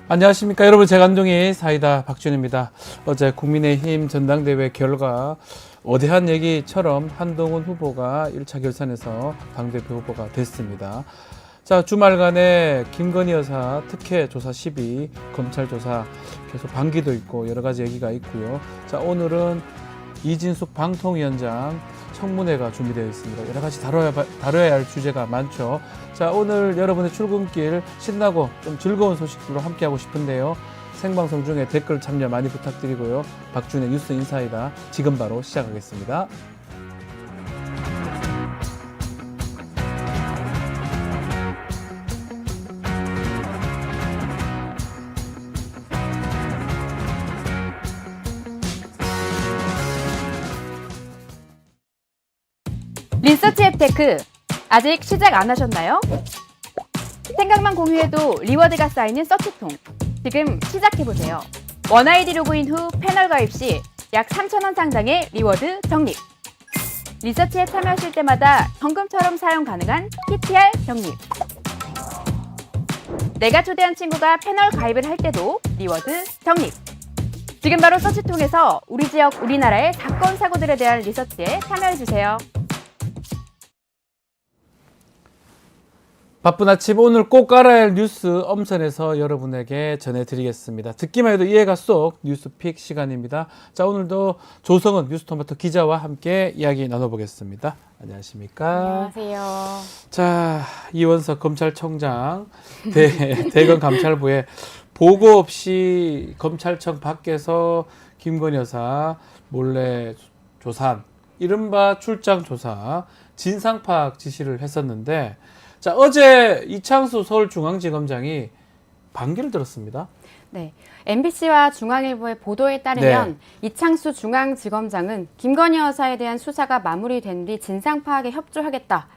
안녕하십니까 여러분, 재간둥이 사이다 박준입니다. 어제 국민의힘 전당대회 결과 어대한 얘기처럼 한동훈 후보가 1차 결선에서 당대표 후보가 됐습니다. 자, 주말간에 김건희 여사 특혜 조사 시비, 검찰 조사 계속 반기도 있고 여러 가지 얘기가 있고요. 자, 오늘은 이진숙 방통위원장 청문회가 준비되어 있습니다. 여러 가지 다뤄야 할 주제가 많죠. 자, 오늘 여러분의 출근길 신나고 좀 즐거운 소식들로 함께하고 싶은데요. 생방송 중에 댓글 참여 많이 부탁드리고요. 박준의 뉴스 인사이다 지금 바로 시작하겠습니다. 리서치 앱테크 아직 시작 안 하셨나요? 생각만 공유해도 리워드가 쌓이는 서치통, 지금 시작해보세요. 원아이디 로그인 후 패널 가입 시 약 3,000원 상당의 리워드 적립. 리서치에 참여하실 때마다 현금처럼 사용 가능한 PTR 적립. 내가 초대한 친구가 패널 가입을 할 때도 리워드 적립. 지금 바로 서치통에서 우리 지역, 우리나라의 사건, 사고들에 대한 리서치에 참여해주세요. 바쁜 아침, 오늘 꼭 알아야 할 뉴스 엄선해서 여러분에게 전해드리겠습니다. 듣기만 해도 이해가 쏙 뉴스픽 시간입니다. 자, 오늘도 조성은 뉴스토마토 기자와 함께 이야기 나눠보겠습니다. 안녕하십니까? 안녕하세요. 자, 이원석 검찰총장 대검 감찰부에 보고 없이 검찰청 밖에서 김건희 여사 몰래 조사한 이른바 출장 조사 진상 파악 지시를 했었는데, 자, 어제 이창수 서울중앙지검장이 반기를 들었습니다. 네, MBC와 중앙일보의 보도에 따르면 이창수 중앙지검장은 김건희 여사에 대한 수사가 마무리된 뒤 진상 파악에 협조하겠다.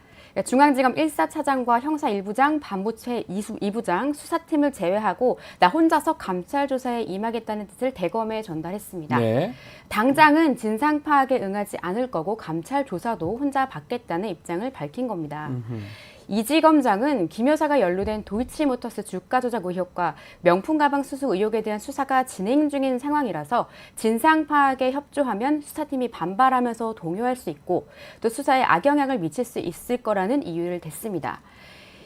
중앙지검 1사차장과 형사 1부장, 반부처 2부장, 수사팀을 제외하고 나 혼자서 감찰 조사에 임하겠다는 뜻을 대검에 전달했습니다. 네. 당장은 진상 파악에 응하지 않을 거고 감찰 조사도 혼자 받겠다는 입장을 밝힌 겁니다. 이 지검장은 김 여사가 연루된 도이치모터스 주가 조작 의혹과 명품 가방 수수 의혹에 대한 수사가 진행 중인 상황이라서 진상 파악에 협조하면 수사팀이 반발하면서 동요할 수 있고 또 수사에 악영향을 미칠 수 있을 거라는 이유를 댔습니다.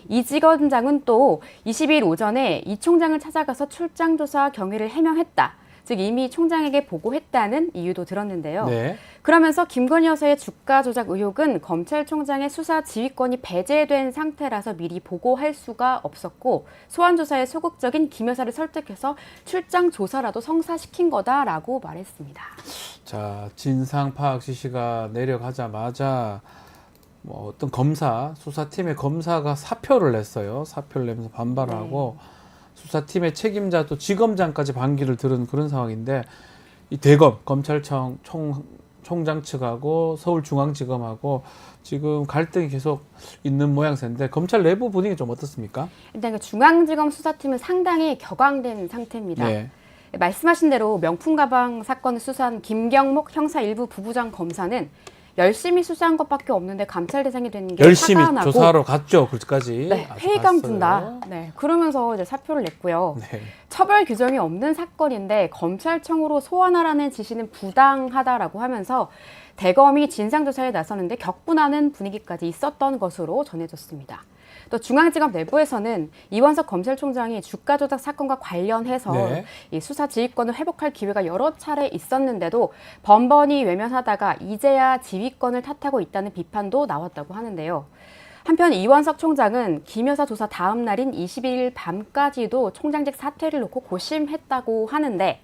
이 지검장은 또 22일 오전에 이 총장을 찾아가서 출장 조사 경위를 해명했다. 즉 이미 총장에게 보고했다는 이유도 들었는데요. 네. 그러면서 김건희 여사의 주가 조작 의혹은 검찰총장의 수사 지휘권이 배제된 상태라서 미리 보고할 수가 없었고 소환 조사에 소극적인 김 여사를 설득해서 출장 조사라도 성사시킨 거다라고 말했습니다. 자, 진상 파악 지시가 내려가자마자 어떤 수사팀의 검사가 사표를 냈어요. 사표를 내면서 반발하고 수사팀의 책임자 또 지검장까지 반기를 들은 그런 상황인데, 이 대검 검찰청 총장 측하고 서울중앙지검하고 지금 갈등이 계속 있는 모양새인데 검찰 내부 분위기 좀 어떻습니까? 일단 그 중앙지검 수사팀은 상당히 격앙된 상태입니다. 네. 말씀하신 대로 명품 가방 사건을 수사한 김경목 형사 1부 부부장 검사는 열심히 수사한 것밖에 없는데 감찰 대상이 되는 게 열심히 화가 나고 조사하러 갔죠, 그까지. 네, 회의감 분다. 네, 그러면서 이제 사표를 냈고요. 네. 처벌 규정이 없는 사건인데 검찰청으로 소환하라는 지시는 부당하다라고 하면서 대검이 진상조사에 나서는데 격분하는 분위기까지 있었던 것으로 전해졌습니다. 또 중앙지검 내부에서는 이원석 검찰총장이 주가 조작 사건과 관련해서 이 수사 지휘권을 회복할 기회가 여러 차례 있었는데도 번번이 외면하다가 이제야 지휘권을 탓하고 있다는 비판도 나왔다고 하는데요. 한편 이원석 총장은 김 여사 조사 다음 날인 21일 밤까지도 총장직 사퇴를 놓고 고심했다고 하는데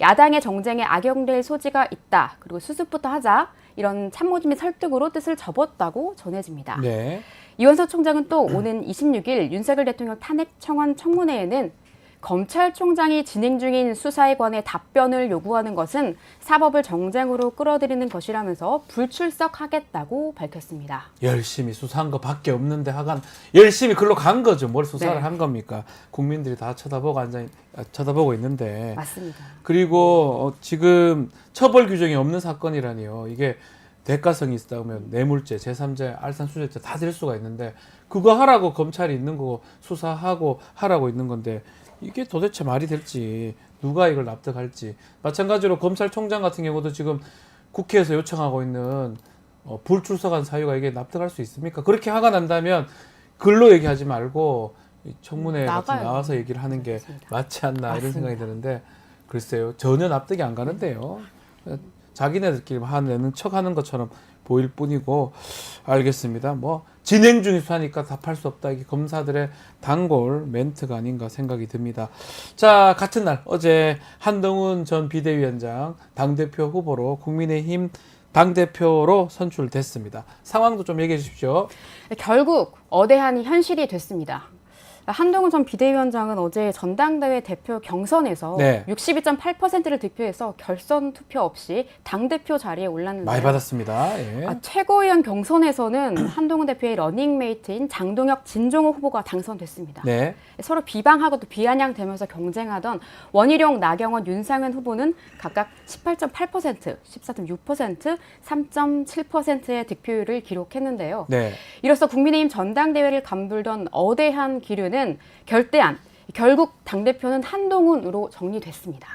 야당의 정쟁에 악용될 소지가 있다. 그리고 수습부터 하자. 이런 참모진 및 설득으로 뜻을 접었다고 전해집니다. 네. 이원석 총장은 또 오는 26일 윤석열 대통령 탄핵 청원 청문회에는 검찰총장이 진행 중인 수사에 관해 답변을 요구하는 것은 사법을 정쟁으로 끌어들이는 것이라면서 불출석하겠다고 밝혔습니다. 열심히 수사한 것밖에 없는데 하간 열심히 글로 간 거죠. 뭘 수사를 한 겁니까? 국민들이 다 쳐다보고 있는데. 맞습니다. 그리고 지금 처벌 규정이 없는 사건이라니요. 이게 대가성이 있다면 뇌물죄, 제3제, 알선수재죄 다 될 수가 있는데 그거 하라고 검찰이 있는 거고 수사하고 하라고 있는 건데 이게 도대체 말이 될지 누가 이걸 납득할지. 마찬가지로 검찰총장 같은 경우도 지금 국회에서 요청하고 있는 불출석한 사유가 이게 납득할 수 있습니까? 그렇게 화가 난다면 글로 얘기하지 말고 이 청문회 같은 나와서 얘기를 하는 게 맞습니다. 맞지 않나 이런 맞습니다. 생각이 드는데 글쎄요. 전혀 납득이 안 가는데요. 자기네들끼리 화내는 척하는 것처럼 보일 뿐이고 알겠습니다. 뭐 진행 중인 수사니까 답할 수 없다. 이게 검사들의 단골 멘트가 아닌가 생각이 듭니다. 자, 같은 날 어제 한동훈 전 비대위원장 당대표 후보로 국민의힘 당대표로 선출됐습니다. 상황도 좀 얘기해 주십시오. 결국 어대한이 현실이 됐습니다. 한동훈 전 비대위원장은 어제 전당대회 대표 경선에서 네. 62.8%를 득표해서 결선 투표 없이 당대표 자리에 올랐는데요. 많이 받았습니다. 예. 최고위원 경선에서는 한동훈 대표의 러닝메이트인 장동혁, 진종호 후보가 당선됐습니다. 네. 서로 비방하고 또 비아냥대면서 경쟁하던 원희룡, 나경원, 윤상현 후보는 각각 18.8%, 14.6%, 3.7%의 득표율을 기록했는데요. 네. 이로써 국민의힘 전당대회를 감돌던 어대한 기류는 결대안, 결국 당대표는 한동훈으로 정리됐습니다.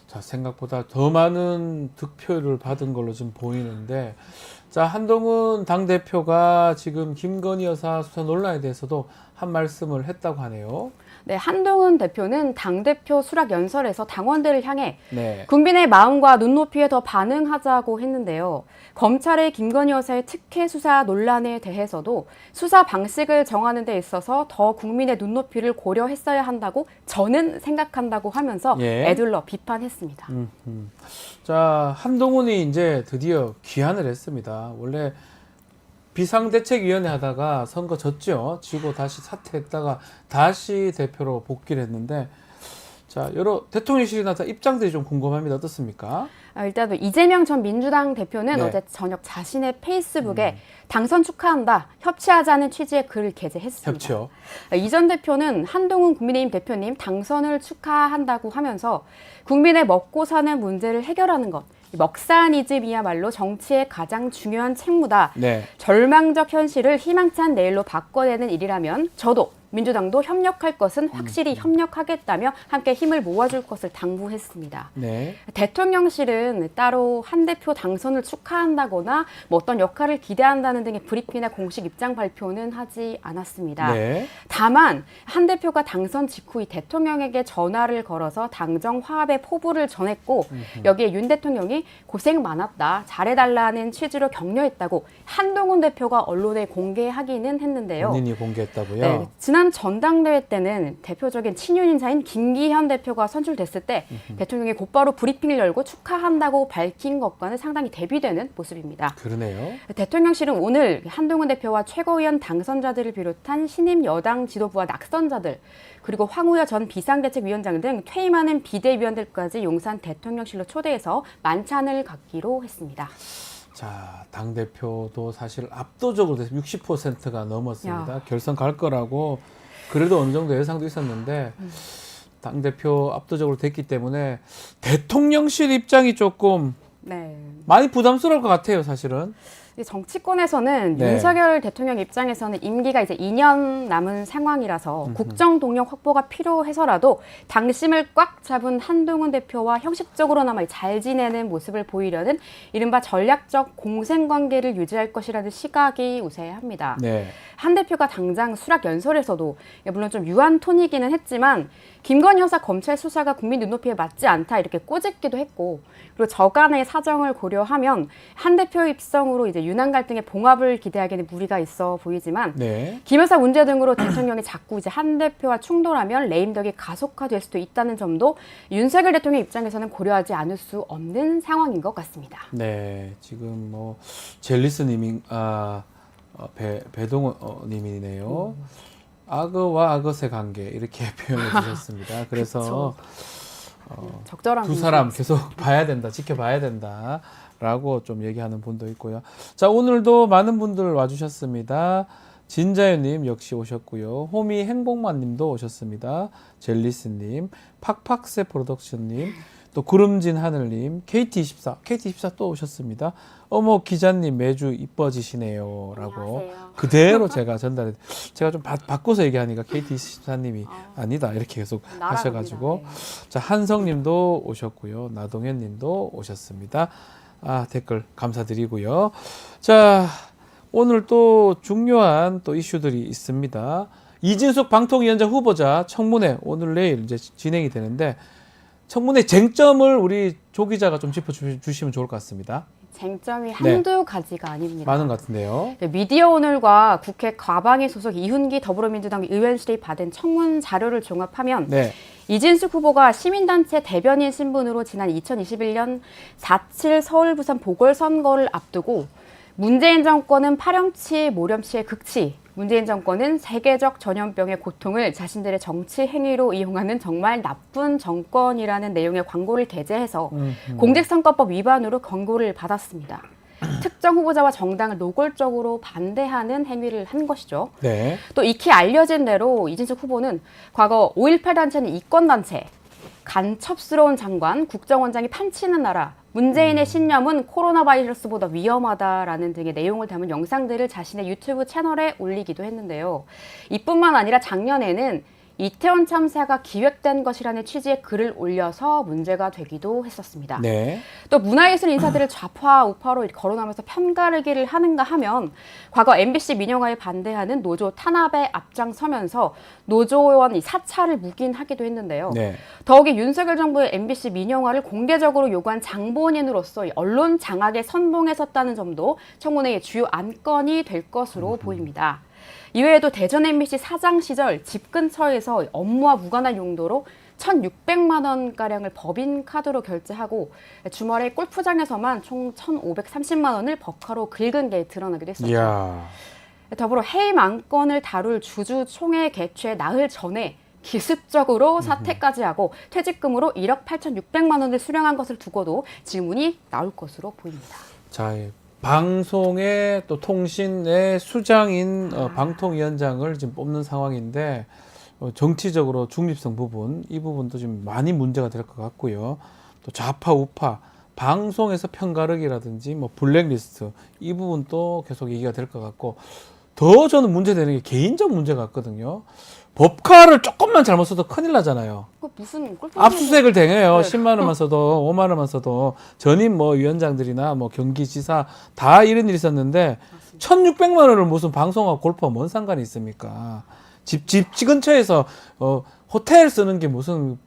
자, 생각보다 더 많은 득표를 받은 걸로 좀 보이는데, 자, 한동훈 당대표가 지금 김건희 여사 수사 논란에 대해서도 한 말씀을 했다고 하네요. 네, 한동훈 대표는 당대표 수락 연설에서 당원들을 향해 네. 국민의 마음과 눈높이에 더 반응하자고 했는데요. 검찰의 김건희 여사의 특혜 수사 논란에 대해서도 수사 방식을 정하는 데 있어서 더 국민의 눈높이를 고려했어야 한다고 저는 생각한다고 하면서 예. 애둘러 비판했습니다. 자, 한동훈이 이제 드디어 귀환을 했습니다. 원래 비상대책위원회 하다가 선거 졌죠. 지고 다시 사퇴했다가 다시 대표로 복귀를 했는데, 자, 여러 대통령실이나 다 입장들이 좀 궁금합니다. 어떻습니까? 일단 이재명 전 민주당 대표는 네. 어제 저녁 자신의 페이스북에 당선 축하한다, 협치하자는 취지의 글을 게재했습니다. 협치요. 이 전 대표는 한동훈 국민의힘 대표님 당선을 축하한다고 하면서 국민의 먹고 사는 문제를 해결하는 것, 먹사니즘이야말로 정치의 가장 중요한 책무다. 네. 절망적 현실을 희망찬 내일로 바꿔내는 일이라면 저도 민주당도 협력할 것은 확실히 협력하겠다며 함께 힘을 모아줄 것을 당부했습니다. 네. 대통령실은 따로 한 대표 당선을 축하한다거나 뭐 어떤 역할을 기대한다는 등의 브리핑이나 공식 입장 발표는 하지 않았습니다. 네. 다만 한 대표가 당선 직후 이 대통령에게 전화를 걸어서 당정 화합의 포부를 전했고 여기에 윤 대통령이 고생 많았다, 잘해달라는 취지로 격려했다고 한동훈 대표가 언론에 공개하기는 했는데요. 본인이 공개했다고요? 네, 지난 전당대회 때는 대표적인 친윤 인사인 김기현 대표가 선출됐을 때 대통령이 곧바로 브리핑을 열고 축하한다고 밝힌 것과는 상당히 대비되는 모습입니다. 그러네요. 대통령실은 오늘 한동훈 대표와 최고위원 당선자들을 비롯한 신임 여당 지도부와 낙선자들, 그리고 황우여 전 비상대책위원장 등 퇴임하는 비대위원들까지 용산 대통령실로 초대해서 만찬을 갖기로 했습니다. 자, 당대표도 사실 압도적으로 60%가 넘었습니다. 결선 갈 거라고 그래도 어느 정도 예상도 있었는데 당대표 압도적으로 됐기 때문에 대통령실 입장이 조금 많이 부담스러울 것 같아요, 사실은. 정치권에서는 네. 윤석열 대통령 입장에서는 임기가 이제 2년 남은 상황이라서 국정 동력 확보가 필요해서라도 당심을 꽉 잡은 한동훈 대표와 형식적으로나마 잘 지내는 모습을 보이려는 이른바 전략적 공생관계를 유지할 것이라는 시각이 우세합니다. 네. 한 대표가 당장 수락 연설에서도 물론 좀 유한 톤이기는 했지만 김건희 여사 검찰 수사가 국민 눈높이에 맞지 않다 이렇게 꼬집기도 했고, 그리고 저간의 사정을 고려하면 한 대표 입성으로 이제 윤한 갈등의 봉합을 기대하기에는 무리가 있어 보이지만 네. 김 여사 문제 등으로 대통령이 자꾸 이제 한 대표와 충돌하면 레임덕이 가속화될 수도 있다는 점도 윤석열 대통령 입장에서는 고려하지 않을 수 없는 상황인 것 같습니다. 네. 지금 뭐 젤리스님이 배동원 님이네요. 악어와 악어의 관계 이렇게 표현해 주셨습니다. 그래서 적절한 두 사람 계속 봐야 된다, 지켜봐야 된다라고 좀 얘기하는 분도 있고요. 자, 오늘도 많은 분들 와주셨습니다. 진자연님 역시 오셨고요. 호미 행복만님도 오셨습니다. 젤리스님, 팍팍세 프로덕션님, 또 구름진 하늘님, KT24 또 오셨습니다. 어머 기자님 매주 이뻐지시네요 라고 안녕하세요. 그대로 제가 제가 좀 바꿔서 얘기하니까 KT24님이 아니다 이렇게 계속 날아갑니다. 하셔가지고 네. 자 한성님도 오셨고요, 나동현님도 오셨습니다. 댓글 감사드리고요. 자 오늘 또 중요한 또 이슈들이 있습니다. 이진숙 방통위원장 후보자 청문회 오늘 내일 이제 진행이 되는데 청문회 쟁점을 우리 조 기자가 좀 짚어주시면 좋을 것 같습니다. 쟁점이 한두 가지가 아닙니다. 많은 것 같은데요. 네, 미디어 오늘과 국회 과방위 소속 이훈기 더불어민주당 의원실이 받은 청문 자료를 종합하면 네. 이진숙 후보가 시민단체 대변인 신분으로 지난 2021년 4.7 서울 부산 보궐선거를 앞두고 문재인 정권은 파렴치 모렴치의 극치, 문재인 정권은 세계적 전염병의 고통을 자신들의 정치 행위로 이용하는 정말 나쁜 정권이라는 내용의 광고를 게재해서 공직선거법 위반으로 권고를 받았습니다. 특정 후보자와 정당을 노골적으로 반대하는 행위를 한 것이죠. 네. 또 익히 알려진 대로 이진숙 후보는 과거 5.18 단체는 이권단체, 간첩스러운 장관, 국정원장이 판치는 나라, 문재인의 신념은 코로나 바이러스보다 위험하다라는 등의 내용을 담은 영상들을 자신의 유튜브 채널에 올리기도 했는데요. 이뿐만 아니라 작년에는 이태원 참사가 기획된 것이라는 취지의 글을 올려서 문제가 되기도 했었습니다. 네. 또 문화예술 인사들을 좌파 우파로 거론하면서 편가르기를 하는가 하면 과거 MBC 민영화에 반대하는 노조 탄압에 앞장서면서 노조원 사찰을 묵인하기도 했는데요. 네. 더욱이 윤석열 정부의 MBC 민영화를 공개적으로 요구한 장본인으로서 언론 장악에 선봉에 섰다는 점도 청문회의 주요 안건이 될 것으로 보입니다. 이외에도 대전 MBC 사장 시절 집 근처에서 업무와 무관한 용도로 1,600만 원가량을 법인 카드로 결제하고 주말에 골프장에서만 총 1,530만 원을 버카로 긁은 게 드러나기도 했었죠. 이야. 더불어 해임 안건을 다룰 주주총회 개최 나흘 전에 기습적으로 사퇴까지 하고 퇴직금으로 1억 8,600만 원을 수령한 것을 두고도 질문이 나올 것으로 보입니다. 자, 방송의 또 통신의 수장인 방통위원장을 지금 뽑는 상황인데 정치적으로 중립성 부분, 이 부분도 좀 많이 문제가 될 것 같고요. 또 좌파 우파 방송에서 편가르기라든지 뭐 블랙리스트 이 부분도 계속 얘기가 될 것 같고, 더 저는 문제되는 게 개인적 문제 같거든요. 법카를 조금만 잘못 써도 큰일 나잖아요. 그 무슨 골프 압수수색을 당해요. 네. 10만 원만 써도 5만 원만 써도 전임 뭐 위원장들이나 뭐 경기지사 다 이런 일이 있었는데 1,600만 원을 무슨 방송하고 골프와 뭔 상관이 있습니까? 집 근처에서 호텔 쓰는 게 무슨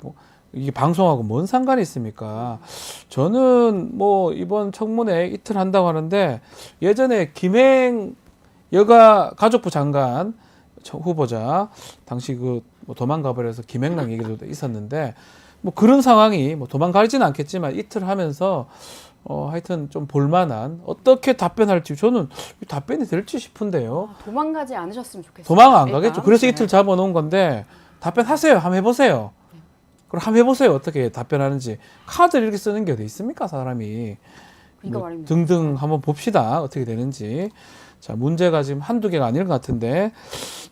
이게 방송하고 뭔 상관이 있습니까? 저는 뭐 이번 청문회 이틀 한다고 하는데 예전에 김행 여가 가족부 장관 후보자 당시 뭐 도망가 버려서 김행랑 얘기도 있었는데 뭐 그런 상황이 뭐 도망가지는 않겠지만 이틀 하면서 하여튼 좀 볼만한 어떻게 답변할지 저는 답변이 될지 싶은데요. 도망가지 않으셨으면 좋겠어요. 도망 안 일단. 가겠죠. 그래서 네. 이틀 잡아놓은 건데 답변하세요. 한번 해보세요. 그럼 한번 해보세요. 어떻게 답변하는지. 카드를 이렇게 쓰는 게 어디 있습니까, 사람이. 이거 뭐 말입니다. 등등 한번 봅시다. 어떻게 되는지. 자, 문제가 지금 한두 개가 아닐 것 같은데.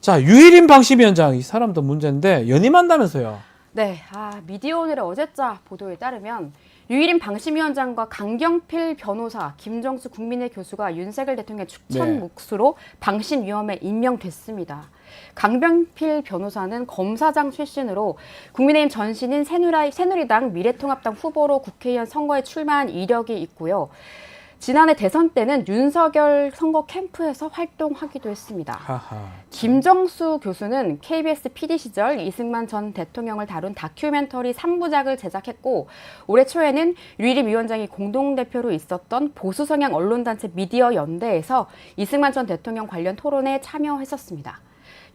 자, 유일인 방심위원장, 이 사람도 문제인데 연임한다면서요. 네, 미디어오늘의 어제자 보도에 따르면 유일인 방심위원장과 강경필 변호사, 김정수 국민의 교수가 윤석열 대통령의 추천 네. 몫으로 방심위원회에 임명됐습니다. 강경필 변호사는 검사장 출신으로 국민의힘 전신인 새누리당 미래통합당 후보로 국회의원 선거에 출마한 이력이 있고요. 지난해 대선 때는 윤석열 선거 캠프에서 활동하기도 했습니다. 하하. 김정수 교수는 KBS PD 시절 이승만 전 대통령을 다룬 다큐멘터리 3부작을 제작했고 올해 초에는 유일임 위원장이 공동대표로 있었던 보수성향 언론단체 미디어 연대에서 이승만 전 대통령 관련 토론에 참여했었습니다.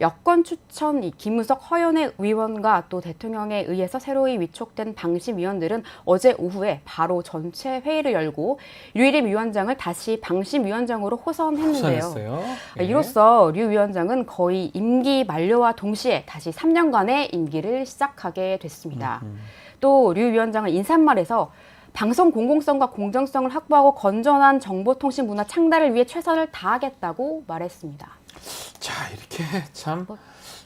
여권 추천 김우석 허연회 의원과 또 대통령에 의해서 새로이 위촉된 방심위원들은 어제 오후에 바로 전체 회의를 열고 유일임 위원장을 다시 방심위원장으로 호선했는데요. 호선했어요. 예. 이로써 류 위원장은 거의 임기 만료와 동시에 다시 3년간의 임기를 시작하게 됐습니다. 또 류 위원장은 인사말에서 방송 공공성과 공정성을 확보하고 건전한 정보통신 문화 창달을 위해 최선을 다하겠다고 말했습니다. 자, 이렇게 참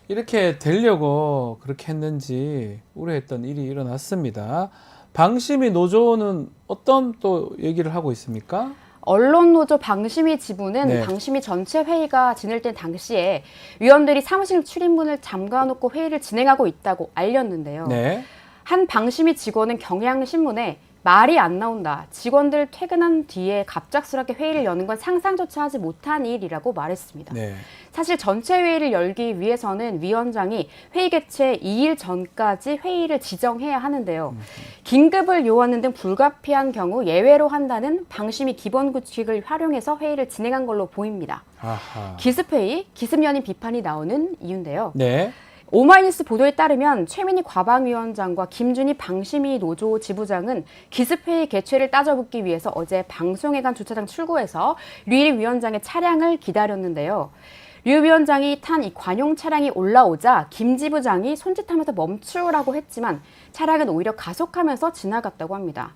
이렇게 되려고 그렇게 했는지 우려했던 일이 일어났습니다. 방심위 노조는 어떤 또 얘기를 하고 있습니까? 언론노조 방심위 지부는 네. 방심위 전체 회의가 진행된 당시에 위원들이 사무실 출입문을 잠가놓고 회의를 진행하고 있다고 알렸는데요. 네. 한 방심위 직원은 경향신문에 말이 안 나온다. 직원들 퇴근한 뒤에 갑작스럽게 회의를 여는 건 상상조차 하지 못한 일이라고 말했습니다. 네. 사실 전체 회의를 열기 위해서는 위원장이 회의 개최 2일 전까지 회의를 지정해야 하는데요. 긴급을 요하는 등 불가피한 경우 예외로 한다는 방심위 기본 규칙을 활용해서 회의를 진행한 걸로 보입니다. 아하. 기습회의, 기습연임 비판이 나오는 이유인데요. 네. 오마이뉴스 보도에 따르면 최민희 과방위원장과 김준희 방심위 노조 지부장은 기습회의 개최를 따져묻기 위해서 어제 방송회관 주차장 출구에서 류 위원장의 차량을 기다렸는데요. 류 위원장이 탄 이 관용 차량이 올라오자 김 지부장이 손짓하면서 멈추라고 했지만 차량은 오히려 가속하면서 지나갔다고 합니다.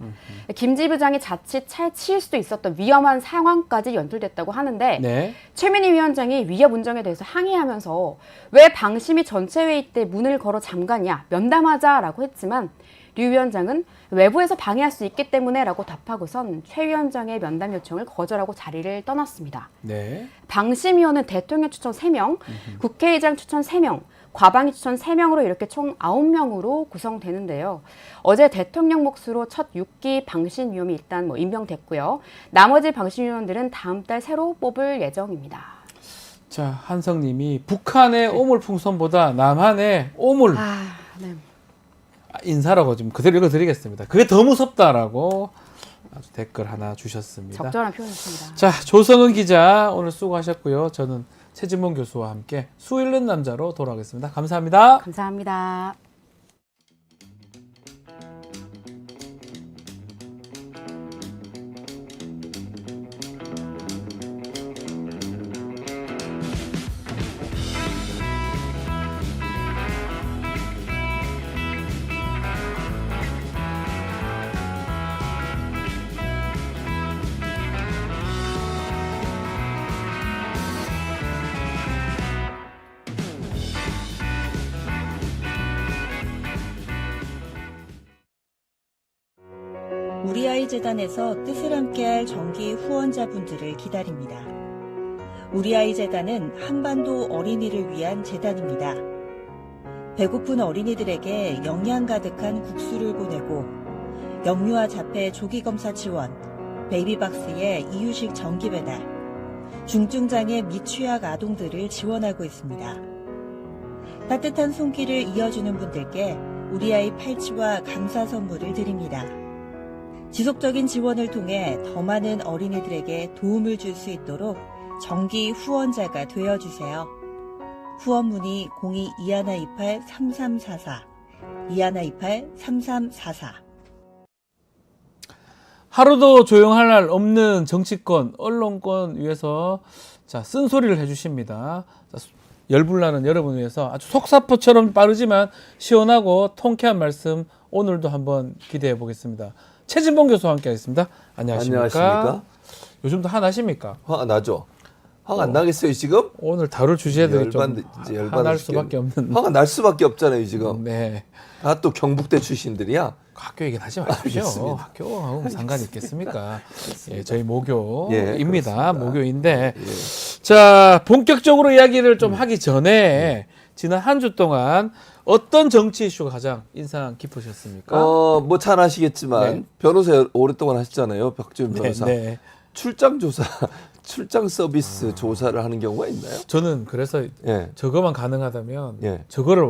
김 지부장이 자칫 차에 치일 수도 있었던 위험한 상황까지 연출됐다고 하는데 네. 최민희 위원장이 위협 운전에 대해서 항의하면서 왜 방심위 전체 회의 때 문을 걸어 잠가냐 면담하자라고 했지만 류 위원장은 외부에서 방해할 수 있기 때문에라고 답하고선 최 위원장의 면담 요청을 거절하고 자리를 떠났습니다. 네. 방심위원은 대통령 추천 3명, 국회의장 추천 3명, 과방위 추천 3명으로 이렇게 총 9명으로 구성되는데요. 어제 대통령 몫으로 첫 6기 방심위원이 일단 임명됐고요. 나머지 방심위원들은 다음 달 새로 뽑을 예정입니다. 자, 한성님이 북한의 오물풍선보다 남한의 오물 네. 인사라고 좀 그대로 읽어드리겠습니다. 그게 더 무섭다라고 아주 댓글 하나 주셨습니다. 적절한 표현이었습니다. 자, 조성은 기자 오늘 수고하셨고요. 저는 최진봉 교수와 함께 수 읽는 남자로 돌아오겠습니다. 감사합니다. 감사합니다. 우리 아이 재단에서 뜻을 함께할 정기 후원자분들을 기다립니다. 우리 아이 재단은 한반도 어린이를 위한 재단입니다. 배고픈 어린이들에게 영양 가득한 국수를 보내고 영유아 자폐 조기 검사 지원, 베이비박스의 이유식 정기 배달, 중증장애 및 취약 아동들을 지원하고 있습니다. 따뜻한 손길을 이어주는 분들께 우리 아이 팔찌와 감사 선물을 드립니다. 지속적인 지원을 통해 더 많은 어린이들에게 도움을 줄 수 있도록 정기 후원자가 되어주세요. 후원 문의 02-2128-3344, 2128-3344. 하루도 조용할 날 없는 정치권, 언론권 위해서 자, 쓴소리를 해주십니다. 자, 열불나는 여러분 위해서 아주 속사포처럼 빠르지만 시원하고 통쾌한 말씀 오늘도 한번 기대해 보겠습니다. 최진봉 교수와 함께 하겠습니다. 안녕하십니까? 안녕하십니까? 요즘도 화나십니까? 화가 나죠. 화가 안 나겠어요 지금? 오늘 다룰 주제들이 좀 이제 화날 수밖에 없는. 화가 날 수밖에 없잖아요 지금. 네. 다 또 경북대 출신들이야. 학교 얘기는 하지 마십시오. 알겠습니다. 학교하고 상관이 있겠습니까? 예, 저희 모교입니다. 그렇습니다. 모교인데. 예. 자, 본격적으로 이야기를 좀 하기 전에 지난 한 주 동안 어떤 정치 이슈가 가장 인상 깊으셨습니까? 뭐 잘 아시겠지만 네. 변호사 오랫동안 하셨잖아요. 박지원 네, 변호사. 네. 출장 조사, 출장 서비스 조사를 하는 경우가 있나요? 저는 그래서 예. 저거만 가능하다면 예. 저거를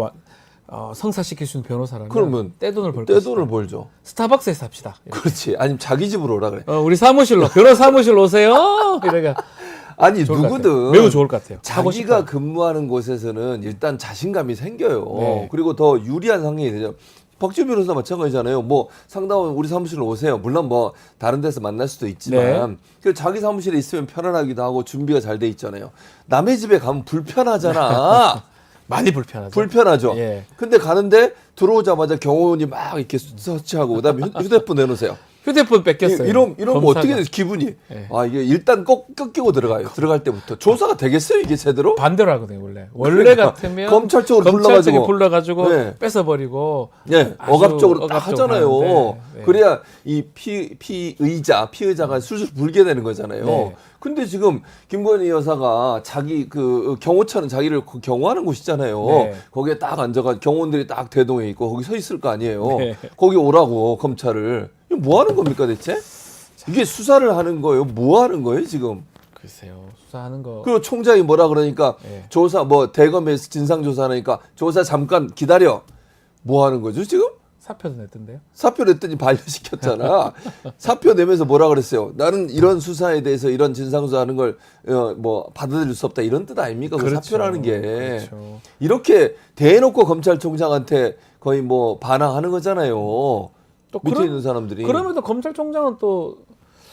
성사시킬 수 있는 변호사라면 그러면 떼돈을 벌 떼돈을 것이다. 벌죠. 스타벅스에서 합시다. 그렇지. 아니면 자기 집으로 오라 그래. 우리 사무실로 변호사 사무실 오세요. 이래가 아니 좋을 것 같아요. 누구든 매우 좋을 것 같아요. 하고 자기가 싶어요. 근무하는 곳에서는 일단 자신감이 생겨요. 네. 그리고 더 유리한 상황이 되죠. 박지원 변호사 마찬가지잖아요. 뭐 상담원 우리 사무실로 오세요. 물론 뭐 다른 데서 만날 수도 있지만 네. 그 자기 사무실에 있으면 편안하기도 하고 준비가 잘 돼 있잖아요. 남의 집에 가면 불편하잖아. 많이 불편하죠. 불편하죠. 예. 근데 가는데 들어오자마자 경호원이 막 이렇게 서치하고 그다음에 휴대폰 내놓으세요. 휴대폰 뺏겼어요. 이런 뭐 검사가. 어떻게 돼서 기분이 네. 아 이게 일단 꼭 꺾이고 들어가요. 들어갈 때부터 조사가 되겠어요 이게 제대로? 반대로 하거든요 원래. 그러니까 같으면 검찰 쪽으로 검찰청이 불러가지고 불러가지고 뺏어버리고 네, 아주 억압적으로 딱 억압적으로 하잖아요. 하는데, 네. 그래야 이 피의자가 술술 불게 되는 거잖아요. 네. 근데 지금 김건희 여사가 자기 그 경호처는 자기를 경호하는 곳이잖아요. 네. 거기에 딱 앉아가 경호원들이 딱 대동해 있고 거기 서 있을 거 아니에요. 네. 거기 오라고 검찰을. 이거 뭐 하는 겁니까 대체? 이게 수사를 하는 거예요? 뭐 하는 거예요 지금? 글쎄요 수사하는 거. 그리고 총장이 뭐라 그러니까 네. 조사 뭐 대검에서 진상조사하니까 조사 잠깐 기다려. 뭐 하는 거죠 지금? 사표도 냈던데요. 사표 냈더니 반려시켰잖아. 사표 내면서 뭐라 그랬어요? 나는 이런 수사에 대해서 이런 진상조사하는 걸 뭐 받아들일 수 없다 이런 뜻 아닙니까? 그 그렇죠. 사표라는 게 그렇죠. 이렇게 대놓고 검찰총장한테 거의 뭐 반항하는 거잖아요. 또 밑에 그런- 있는 사람들이 그럼에도 검찰총장은 또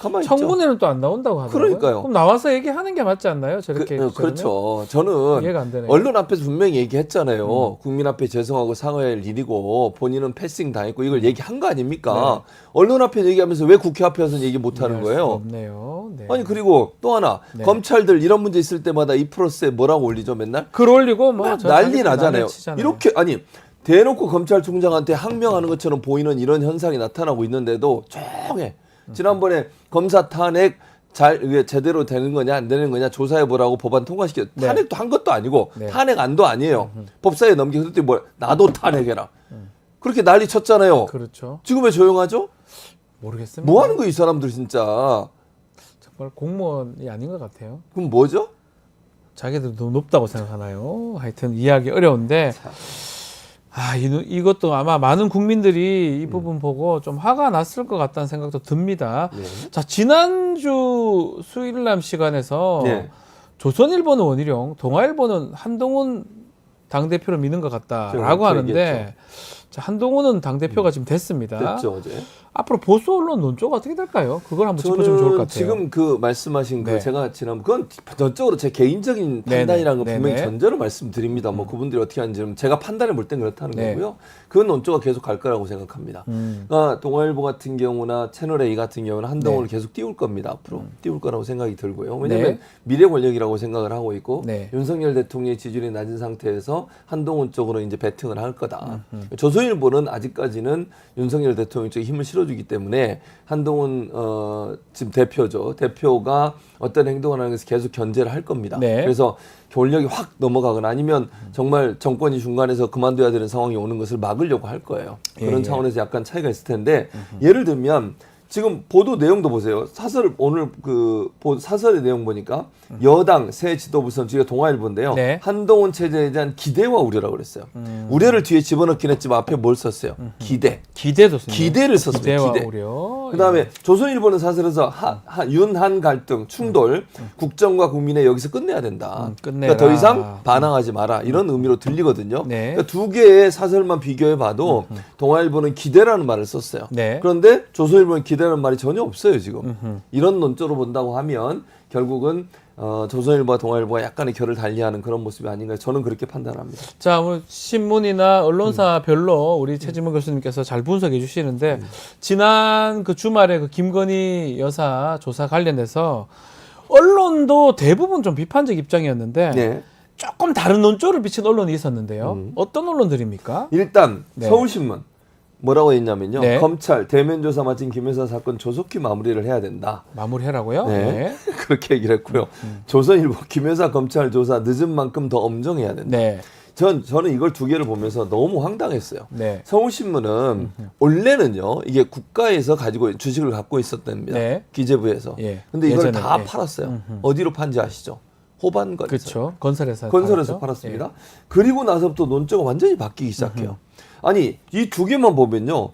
가만히 있죠. 청문회는 또 안 나온다고 하더라고요. 그러니까요. 그럼 나와서 얘기하는 게 맞지 않나요? 저렇게 그렇죠. 저는 이해가 안 되네요. 언론 앞에서 분명히 얘기했잖아요. 국민 앞에 죄송하고 사과할 일이고 본인은 패싱 당했고 이걸 얘기한 거 아닙니까? 언론 앞에 얘기하면서 왜 국회 앞에 와서는 얘기 못 하는 이해할 수가 거예요? 없네요. 네. 아니 그리고 또 하나 네. 검찰들 이런 문제 있을 때마다 이 프로스에 뭐라고 올리죠 맨날? 글 올리고 뭐 저 난리 자기들 나잖아요. 난리 치잖아요. 이렇게 아니 대놓고 검찰총장한테 항명하는 것처럼 보이는 이런 현상이 나타나고 있는데도 조용해. 지난번에 검사 탄핵 이게 제대로 되는 거냐 안 되는 거냐 조사해 보라고 법안 통과시켜. 네. 탄핵도 한 것도 아니고 네. 탄핵안도 아니에요. 법사위에 넘기고 그때 뭐 나도 탄핵해라. 그렇게 난리 쳤잖아요. 그렇죠. 지금 왜 조용하죠? 모르겠습니다. 뭐 하는 거야 이 사람들 진짜. 정말 공무원이 아닌 것 같아요. 그럼 뭐죠? 자기들도 높다고 생각하나요? 하여튼 이해하기 어려운데 이것도 아마 많은 국민들이 이 부분 보고 좀 화가 났을 것 같다는 생각도 듭니다. 네. 자, 지난주 수일남 시간에서 네. 조선일보는 원희룡, 동아일보는 한동훈 당대표를 미는 것 제가 같다라고 그렇게 하는데 얘기했죠. 자, 한동훈은 당대표가 지금 됐습니다. 됐죠 어제. 앞으로 보수 언론 논조가 어떻게 될까요? 그걸 한번 짚어주면 좋을 것 저는 같아요. 지금 그 말씀하신 그 네. 제가 지난 그건 전적으로 제 개인적인 네네. 판단이라는 건 분명히 네네. 전제로 말씀드립니다. 뭐 그분들이 어떻게 하는지는 제가 판단해 볼 땐 그렇다는 네. 거고요. 그 논조가 계속 갈 거라고 생각합니다. 그러니까 동아일보 같은 경우나 채널 A 같은 경우는 한동훈을 계속 띄울 겁니다. 앞으로 띄울 거라고 생각이 들고요. 왜냐하면 네. 미래 권력이라고 생각을 하고 있고 네. 윤석열 대통령의 지지율이 낮은 상태에서 한동훈 쪽으로 이제 배팅을 할 거다. 조선일보는 아직까지는 윤석열 대통령 쪽에 힘을 실어주기 때문에 한동훈 지금 대표죠. 대표가 어떤 행동을 하는 것을 계속 견제를 할 겁니다. 네. 그래서 권력이 확 넘어가거나 아니면 정말 정권이 중간에서 그만둬야 되는 상황이 오는 것을 막으려고 할 거예요. 그런 예. 차원에서 약간 차이가 있을 텐데 예를 들면 지금 보도 내용도 보세요. 사설 오늘 사설의 내용 보니까 여당 새 지도부 선출이 동아일보인데요. 네. 한동훈 체제에 대한 기대와 우려라고 그랬어요. 우려를 뒤에 집어넣긴 했지만 앞에 뭘 썼어요? 기대. 기대도 씁니다. 기대를 썼습니다. 기대와 기대. 우려. 그다음에 조선일보는 사설에서 윤한 갈등, 충돌, 국정과 국민의 여기서 끝내야 된다. 끝내라. 그러니까 더 이상 반항하지 마라. 이런 의미로 들리거든요. 네. 그러니까 두 개의 사설만 비교해 봐도 동아일보는 기대라는 말을 썼어요. 네. 그런데 조선일보는 기대라는 말이 전혀 없어요, 지금. 이런 논조로 본다고 하면 결국은 조선일보와 동아일보가 약간의 결을 달리하는 그런 모습이 아닌가 저는 그렇게 판단합니다. 자, 뭐 신문이나 언론사별로 우리 최지문 교수님께서 잘 분석해 주시는데 지난 그 주말에 그 김건희 여사 조사 관련해서 언론도 대부분 좀 비판적 입장이었는데 네. 조금 다른 논조를 비친 언론이 있었는데요. 어떤 언론들입니까? 일단 네. 서울신문 뭐라고 했냐면요. 네. 검찰 대면 조사 마친 김 여사 사건 조속히 마무리를 해야 된다. 마무리해라고요? 네. 그렇게 얘기를 했고요. 조선일보 김 여사 검찰 조사 늦은 만큼 더 엄정해야 된다. 네. 저는 이걸 두 개를 보면서 너무 황당했어요. 네. 서울신문은 원래는요 이게 국가에서 가지고 주식을 갖고 있었답니다. 네. 기재부에서. 예. 근데 이걸 예전에, 다 예. 팔았어요. 어디로 판지 아시죠? 호반건설. 그렇죠. 건설회사 건설에서 팔았죠? 팔았습니다. 그리고 나서부터 논조가 완전히 바뀌기 시작해요. 아니 이 두 개만 보면요.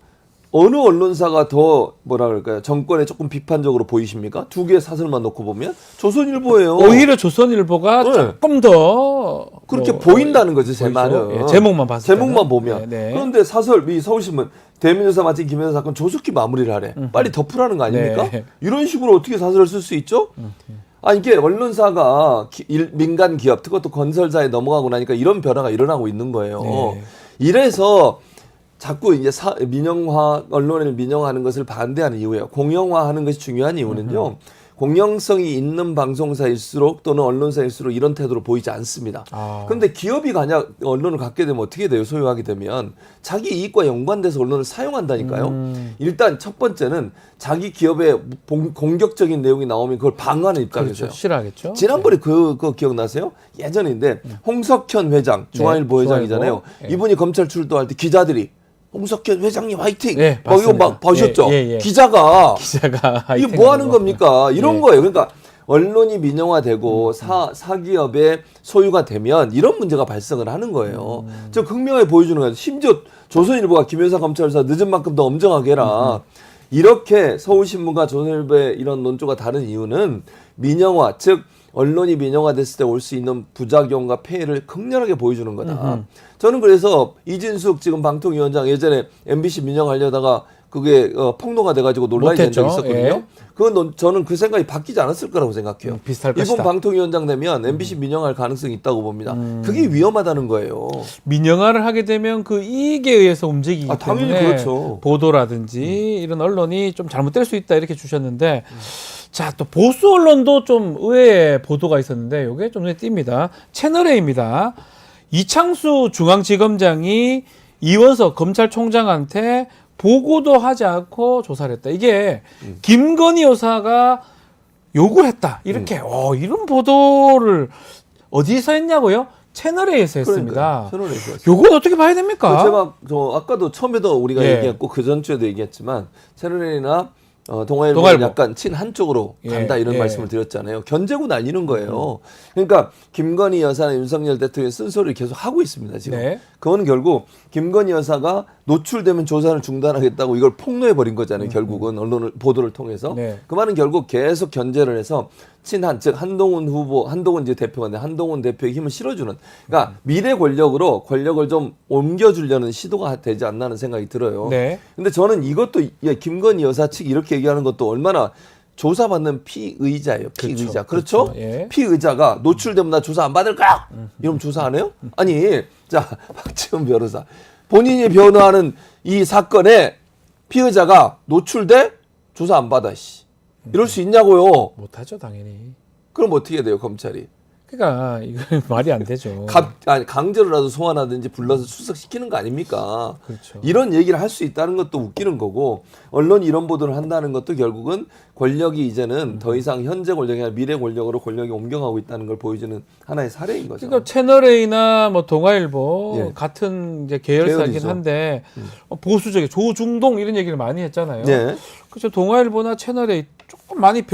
어느 언론사가 더 뭐라 그럴까요? 정권에 조금 비판적으로 보이십니까? 두 개의 사설만 놓고 보면 조선일보예요. 오히려 조선일보가 네. 조금 더 그렇게 뭐, 보인다는 거죠, 제 보이죠? 말은. 예, 제목만 봤을 제목만 때는. 보면. 네, 네. 그런데 사설, 이 서울신문, 대면조사 마친 김 여사 사건 조속히 마무리를 하래. 빨리 덮으라는 거 아닙니까? 네. 이런 식으로 어떻게 사설을 쓸 수 있죠? 아니, 이게 언론사가 민간 기업, 그것도 건설사에 넘어가고 나니까 이런 변화가 일어나고 있는 거예요. 네. 이래서 자꾸 이제 민영화, 언론을 민영화하는 것을 반대하는 이유예요. 공영화하는 것이 중요한 이유는요. 공영성이 있는 방송사일수록 또는 언론사일수록 이런 태도로 보이지 않습니다. 그런데 기업이 언론을 갖게 되면 어떻게 돼요? 소유하게 되면 자기 이익과 연관돼서 언론을 사용한다니까요. 일단 첫 번째는 자기 기업의 공격적인 내용이 나오면 그걸 방어하는 입장이죠. 그렇죠. 싫어하겠죠. 지난번에 그거 기억나세요? 예전인데 홍석현 회장, 중앙일보 회장이잖아요. 네. 이분이 검찰 출두할 때 기자들이 홍석현 회장님 화이팅! 네, 막 이거 막 보셨죠? 예. 기자가 이게 뭐 하는 겁니까? 이런 예. 거예요. 그러니까 언론이 민영화되고 사기업의 소유가 되면 이런 문제가 발생을 하는 거예요. 저 극명하게 보여주는 거예요. 심지어 조선일보가 김현사 검찰사 늦은 만큼 더 엄정하게 해라. 이렇게 서울신문과 조선일보의 이런 논조가 다른 이유는 민영화, 즉 언론이 민영화됐을 때 올 수 있는 부작용과 폐해를 극렬하게 보여주는 거다. 저는 그래서 이진숙 지금 방통위원장 예전에 MBC 민영하려다가 그게 폭로가 돼가지고 논란이 된 적이 있었거든요. 예. 그건 저는 그 생각이 바뀌지 않았을 거라고 생각해요. 비슷할 이번 것이다. 방통위원장 되면 MBC 민영할 가능성이 있다고 봅니다. 그게 위험하다는 거예요. 민영화를 하게 되면 그 이익에 의해서 움직이기 당연히 때문에 그렇죠. 보도라든지 이런 언론이 좀 잘못될 수 있다 이렇게 주셨는데 자, 또 보수 언론도 좀 의외의 보도가 있었는데 이게 좀 눈에 띕니다. 채널A입니다. 이창수 중앙지검장이 이원석 검찰총장한테 보고도 하지 않고 조사를 했다. 이게 김건희 여사가 요구를 했다. 이렇게 이런 보도를 어디서 했냐고요? 채널A에서 했습니다. 채널A에서 했어요. 요건 어떻게 봐야 됩니까? 제가 아까도 처음에도 우리가 예. 얘기했고 그 전주에도 얘기했지만 채널A나 동아일보는 동아일보. 약간 친 한쪽으로 간다 이런 예. 말씀을 드렸잖아요. 견제고 날리는 거예요. 그러니까 김건희 여사나 윤석열 대통령의 쓴소리를 계속 하고 있습니다. 지금. 네. 그거는 결국 김건희 여사가 노출되면 조사를 중단하겠다고 이걸 폭로해버린 거잖아요. 결국은 언론을 보도를 통해서. 네. 그 말은 결국 계속 견제를 해서 친한 즉 한동훈 후보, 한동훈 이제 대표가 한동훈 대표의 힘을 실어주는. 그러니까 미래 권력으로 권력을 좀 옮겨주려는 시도가 되지 않나 하는 생각이 들어요. 네. 근데 저는 이것도 김건희 여사 측 이렇게 얘기하는 것도 얼마나 조사받는 피의자예요. 피의자. 그렇죠? 예. 피의자가 노출되면 나 조사 안 받을까? 이러면 조사 안 해요? 아니, 자, 박지원 변호사. 본인이 변호하는 이 사건에 피의자가 노출돼? 조사 안 받아, 씨. 이럴 수 있냐고요? 못하죠, 당연히. 그럼 어떻게 돼요, 검찰이? 그러니까 이거 말이 안 되죠. 강제로라도 소환하든지 불러서 출석시키는 거 아닙니까? 그렇죠. 이런 얘기를 할 수 있다는 것도 웃기는 거고 언론이 이런 보도를 한다는 것도 결국은 권력이 이제는 더 이상 현재 권력이 아니라 미래 권력으로 권력이 옮겨가고 있다는 걸 보여주는 하나의 사례인 거죠. 그러니까 채널A나 뭐 동아일보 예. 같은 이제 계열사이긴 계열이죠. 한데 보수적인 조중동 이런 얘기를 많이 했잖아요. 네. 그렇죠. 동아일보나 채널A 조금 많이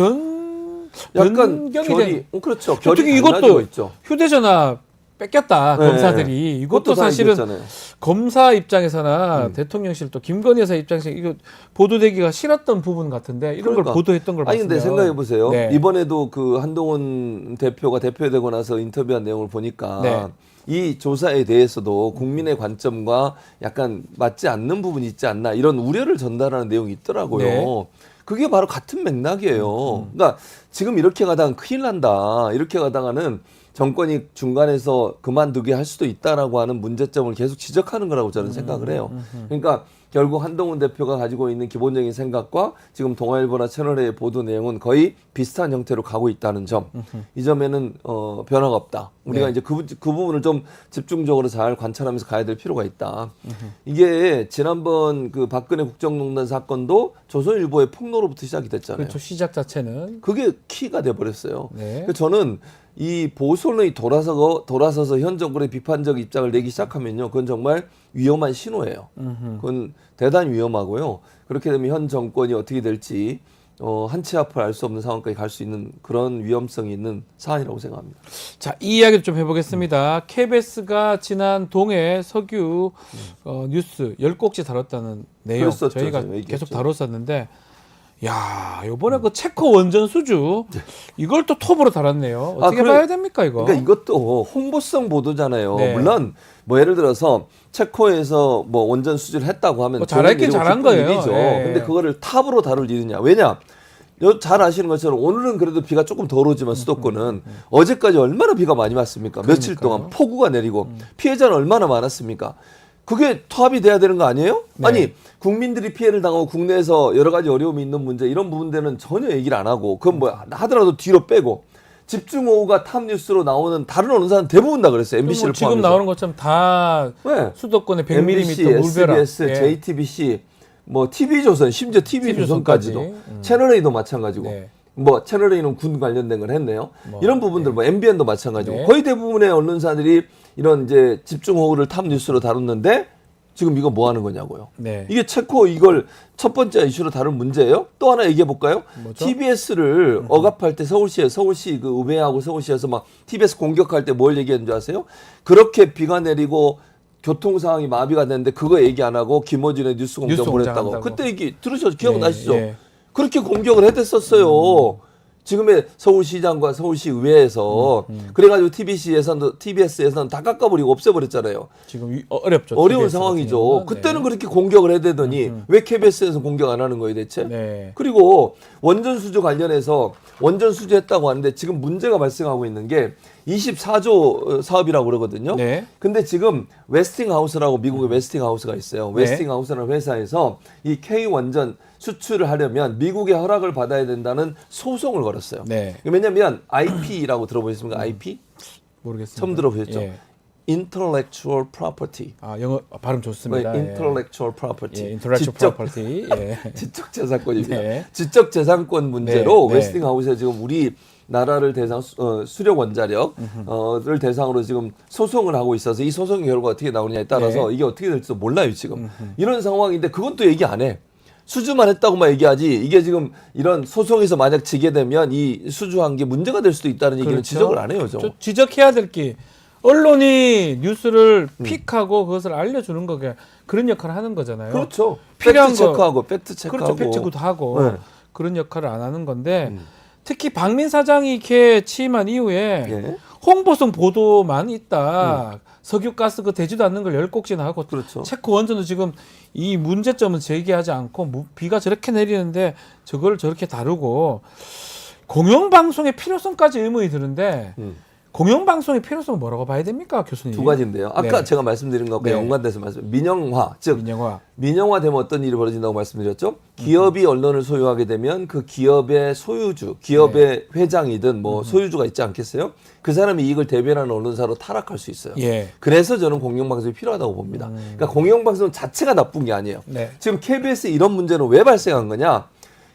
약간 변경이 결이 그렇죠. 결이 특히 달라지고 이것도 있죠. 휴대전화 뺏겼다 네. 검사들이 이것도 그것도 사실은 그랬잖아요. 검사 입장에서나 대통령실 또 김건희 여사 입장에서 이거 보도되기가 싫었던 부분 같은데 이런 그러니까. 걸 보도했던 걸 아니 봤으면 근데 생각해 보세요. 네. 이번에도 그 한동훈 대표가 대표되고 나서 인터뷰한 내용을 보니까 네. 이 조사에 대해서도 국민의 관점과 약간 맞지 않는 부분이 있지 않나 이런 우려를 전달하는 내용이 있더라고요. 네. 그게 바로 같은 맥락이에요. 그러니까 지금 이렇게 가다가 큰일 난다. 이렇게 가다가는 정권이 중간에서 그만두게 할 수도 있다라고 하는 문제점을 계속 지적하는 거라고 저는 생각을 해요. 그러니까 결국 한동훈 대표가 가지고 있는 기본적인 생각과 지금 동아일보나 채널A의 보도 내용은 거의 비슷한 형태로 가고 있다는 점. 이 점에는 변화가 없다. 우리가 네. 이제 그 부분을 좀 집중적으로 잘 관찰하면서 가야 될 필요가 있다. 이게 지난번 그 박근혜 국정농단 사건도 조선일보의 폭로로부터 시작이 됐잖아요. 그렇죠. 시작 자체는 그게 키가 돼 버렸어요. 네. 그래서 저는 이 보수 언론이 돌아서서 현 정권의 비판적 입장을 내기 시작하면요, 그건 정말 위험한 신호예요. 그건 대단히 위험하고요. 그렇게 되면 현 정권이 어떻게 될지 한 치 앞을 알 수 없는 상황까지 갈 수 있는 그런 위험성이 있는 사안이라고 생각합니다. 자, 이 이야기를 좀 해보겠습니다. KBS가 지난 동해 석유 뉴스 10곡지 다뤘다는 내용 그랬었죠, 저희가 저희가 계속 얘기했죠. 다뤘었는데 야, 요번에 그 체코 원전 수주 이걸 또 톱으로 달았네요. 어떻게 봐야 됩니까, 이거? 그러니까 이것도 홍보성 보도잖아요. 네. 물론 뭐 예를 들어서 체코에서 뭐 원전 수주를 했다고 하면 뭐 잘했긴 좋은 일이고 잘한 기쁜 거예요. 일이죠. 예. 근데 그거를 탑으로 다룰 일이냐? 왜냐? 잘 아시는 것처럼 오늘은 그래도 비가 조금 덜 오지만 수도권은 어제까지 얼마나 비가 많이 왔습니까? 며칠 그러니까요. 동안 폭우가 내리고 피해자는 얼마나 많았습니까? 그게 통합이 돼야 되는 거 아니에요? 네. 아니 국민들이 피해를 당하고 국내에서 여러 가지 어려움이 있는 문제 이런 부분들은 전혀 얘기를 안 하고 그건 뭐 하더라도 뒤로 빼고 집중호우가 탑뉴스로 나오는 다른 언론사는 대부분 다 그랬어요. MBC를 뭐 지금 포함해서. 나오는 것처럼 다 네. 수도권의 100mm MBC, 물벼락. SBS, 예. JTBC, 뭐 TV조선, 심지어 TV조선까지도 채널A도 마찬가지고. 네. 뭐 채널A는 군 관련된 걸 했네요. 이런 부분들 뭐 MBN도 마찬가지고 네. 거의 대부분의 언론사들이 이런 이제 집중호우를 탑뉴스로 다뤘는데 지금 이거 뭐 하는 거냐고요. 네. 이게 체코 이걸 첫 번째 이슈로 다룬 문제예요. 또 하나 얘기해 볼까요? 뭐죠? TBS를 억압할 때 서울시 그 의회하고 서울시에서 막 TBS 공격할 때 뭘 얘기했는 줄 아세요? 그렇게 비가 내리고 교통 상황이 마비가 됐는데 그거 얘기 안 하고 김어준의 뉴스 공장 뉴스 보냈다고. 공장 그때 얘기 들으셔서 기억나시죠? 예. 그렇게 공격을 해댔었어요. 지금의 서울시장과 서울시의회에서 그래가지고 TBS에서는 다 깎아버리고 없애버렸잖아요. 지금 어렵죠. 어려운 TBS 같은 상황이죠. 경우는. 그때는 그렇게 공격을 해대더니 왜 KBS에서 공격 안 하는 거예요 대체? 네. 그리고 원전 수주 관련해서 원전 수주했다고 하는데 지금 문제가 발생하고 있는 게 24조 사업이라고 그러거든요. 네. 근데 지금 웨스팅하우스라고 미국의 웨스팅하우스가 있어요. 웨스팅하우스라는 회사에서 이 K 원전 수출을 하려면 미국의 허락을 받아야 된다는 소송을 걸었어요. 네. 왜냐면 IP라고 들어보셨습니까? IP? 모르겠습니다. 처음 들어보셨죠? 예. Intellectual Property. 아, 영어 발음 좋습니다. Intellectual Property. 예, intellectual property. 예. 지적 재산권입니다. 네. 지적 재산권 문제로 네, 네. 웨스팅하우스에 지금 우리 나라를 수력 원자력을 대상으로 지금 소송을 하고 있어서 이 소송의 결과가 어떻게 나오느냐에 따라서 네. 이게 어떻게 될지도 몰라요 지금. 이런 상황인데 그건 또 얘기 안 해. 수주만 했다고만 얘기하지 이게 지금 이런 소송에서 만약 지게 되면 이 수주한 게 문제가 될 수도 있다는 얘기는 그렇죠. 지적을 안 해요. 저 지적해야 될 게 언론이 뉴스를 픽하고 그것을 알려주는 거게 그런 역할을 하는 거잖아요. 그렇죠. 필요한 팩트 체크하고 팩트 체크하고 그렇죠. 팩트체크도 하고 네. 그런 역할을 안 하는 건데 특히 박민 사장이 이렇게 취임한 이후에 예. 홍보성 보도만 있다. 석유가스 그 되지도 않는 걸 10곡지나 하고 그렇죠. 체코 원전도 지금 이 문제점은 제기하지 않고 비가 저렇게 내리는데 저걸 저렇게 다루고 공영방송의 필요성까지 의문이 드는데 공영방송의 필요성은 뭐라고 봐야 됩니까, 교수님? 두 가지인데요. 아까 네. 제가 말씀드린 것과 네. 연관돼서 민영화, 즉 민영화. 민영화되면 어떤 일이 벌어진다고 말씀드렸죠? 기업이 언론을 소유하게 되면 그 기업의 소유주, 기업의 회장이든 뭐 소유주가 있지 않겠어요? 그 사람이 이익을 대변하는 언론사로 타락할 수 있어요. 예. 그래서 저는 공영방송이 필요하다고 봅니다. 그러니까 공영방송 자체가 나쁜 게 아니에요. 네. 지금 KBS 이런 문제는 왜 발생한 거냐?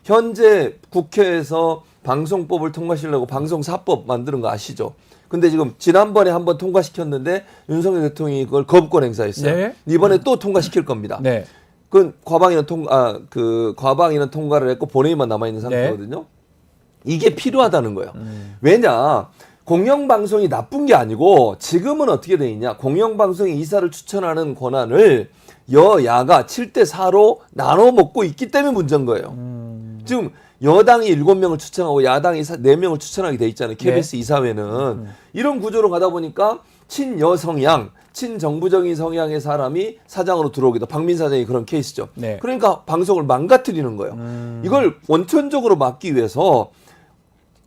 현재 국회에서 방송법을 통과시키려고 방송사법 만드는 거 아시죠? 근데 지금 지난번에 한번 통과시켰는데 윤석열 대통령이 그걸 거부권 행사했어요. 네. 이번에 또 통과시킬 겁니다. 네. 그 과방위는 통과를 했고 본회의만 남아 있는 상태거든요. 이게 필요하다는 거예요. 왜냐? 공영방송이 나쁜 게 아니고 지금은 어떻게 돼 있냐? 공영방송이 이사를 추천하는 권한을 여야가 7대4로 나눠 먹고 있기 때문에 문제인 거예요. 지금 여당이 7명을 추천하고 야당이 4명을 추천하게 돼 있잖아요. KBS 이사회는. 이런 구조로 가다 보니까 친여 성향, 친정부적인 성향의 사람이 사장으로 들어오기도 박민 사장이 그런 케이스죠. 네. 그러니까 방송을 망가뜨리는 거예요. 이걸 원천적으로 막기 위해서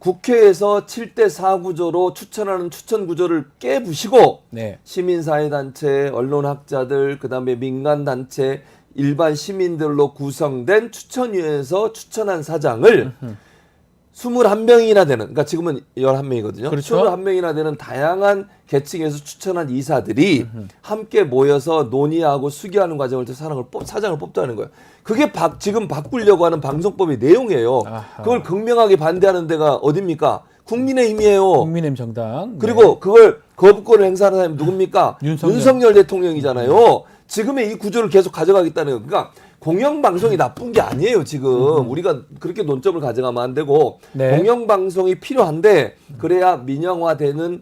국회에서 7대4 구조로 추천하는 추천 구조를 깨부시고 네. 시민사회단체, 언론학자들, 그다음에 민간단체, 일반 시민들로 구성된 추천위에서 추천한 사장을 21명이나 되는, 그러니까 지금은 11명이거든요. 그렇죠. 21명이나 되는 다양한 계층에서 추천한 이사들이 함께 모여서 논의하고 수기하는 과정을 통해서 사장을 뽑자는 거예요. 그게 지금 바꾸려고 하는 방송법의 내용이에요. 아하. 그걸 극명하게 반대하는 데가 어딥니까? 국민의힘이에요. 국민의힘 정당. 그리고 그걸 거부권을 행사하는 사람이 누굽니까? 윤석열. 대통령이잖아요. 지금의 이 구조를 계속 가져가겠다는 거예요. 그러니까 공영방송이 나쁜 게 아니에요. 지금 우리가 그렇게 논점을 가져가면 안 되고 네. 공영방송이 필요한데 그래야 민영화돼서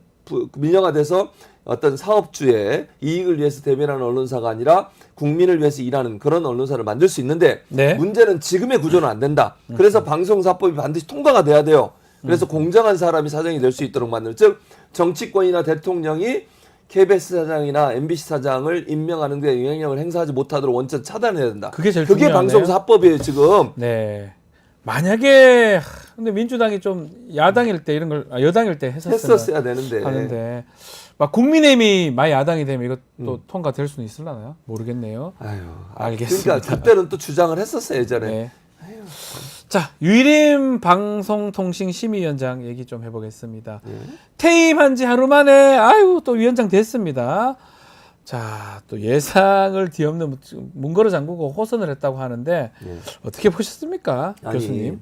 어떤 사업주의 이익을 위해서 대변하는 언론사가 아니라 국민을 위해서 일하는 그런 언론사를 만들 수 있는데 네. 문제는 지금의 구조는 안 된다. 그래서 방송사법이 반드시 통과가 돼야 돼요. 그래서 공정한 사람이 사장이 될 수 있도록 만드는, 즉 정치권이나 대통령이 KBS 사장이나 MBC 사장을 임명하는 데 영향력을 행사하지 못하도록 원천 차단해야 된다. 그게 제일 그게 중요하네요. 방송사법이에요 지금. 네. 만약에 근데 민주당이 좀 야당일 때 이런 걸 여당일 때 했었어야 되는데. 하는데 막 국민의힘이 많이 야당이 되면 이것도 통과될 수는 있을라나요? 모르겠네요. 아유, 알겠습니다. 그러니까 그때는 또 주장을 했었어요 예전에. 네. 자, 유일임 방송통신심의위원장 얘기 좀 해보겠습니다. 퇴임한 지 하루 만에 아유 또 위원장 됐습니다. 자, 또 예상을 뒤엎는 문거로 잠그고 호선을 했다고 하는데 어떻게 보셨습니까, 교수님?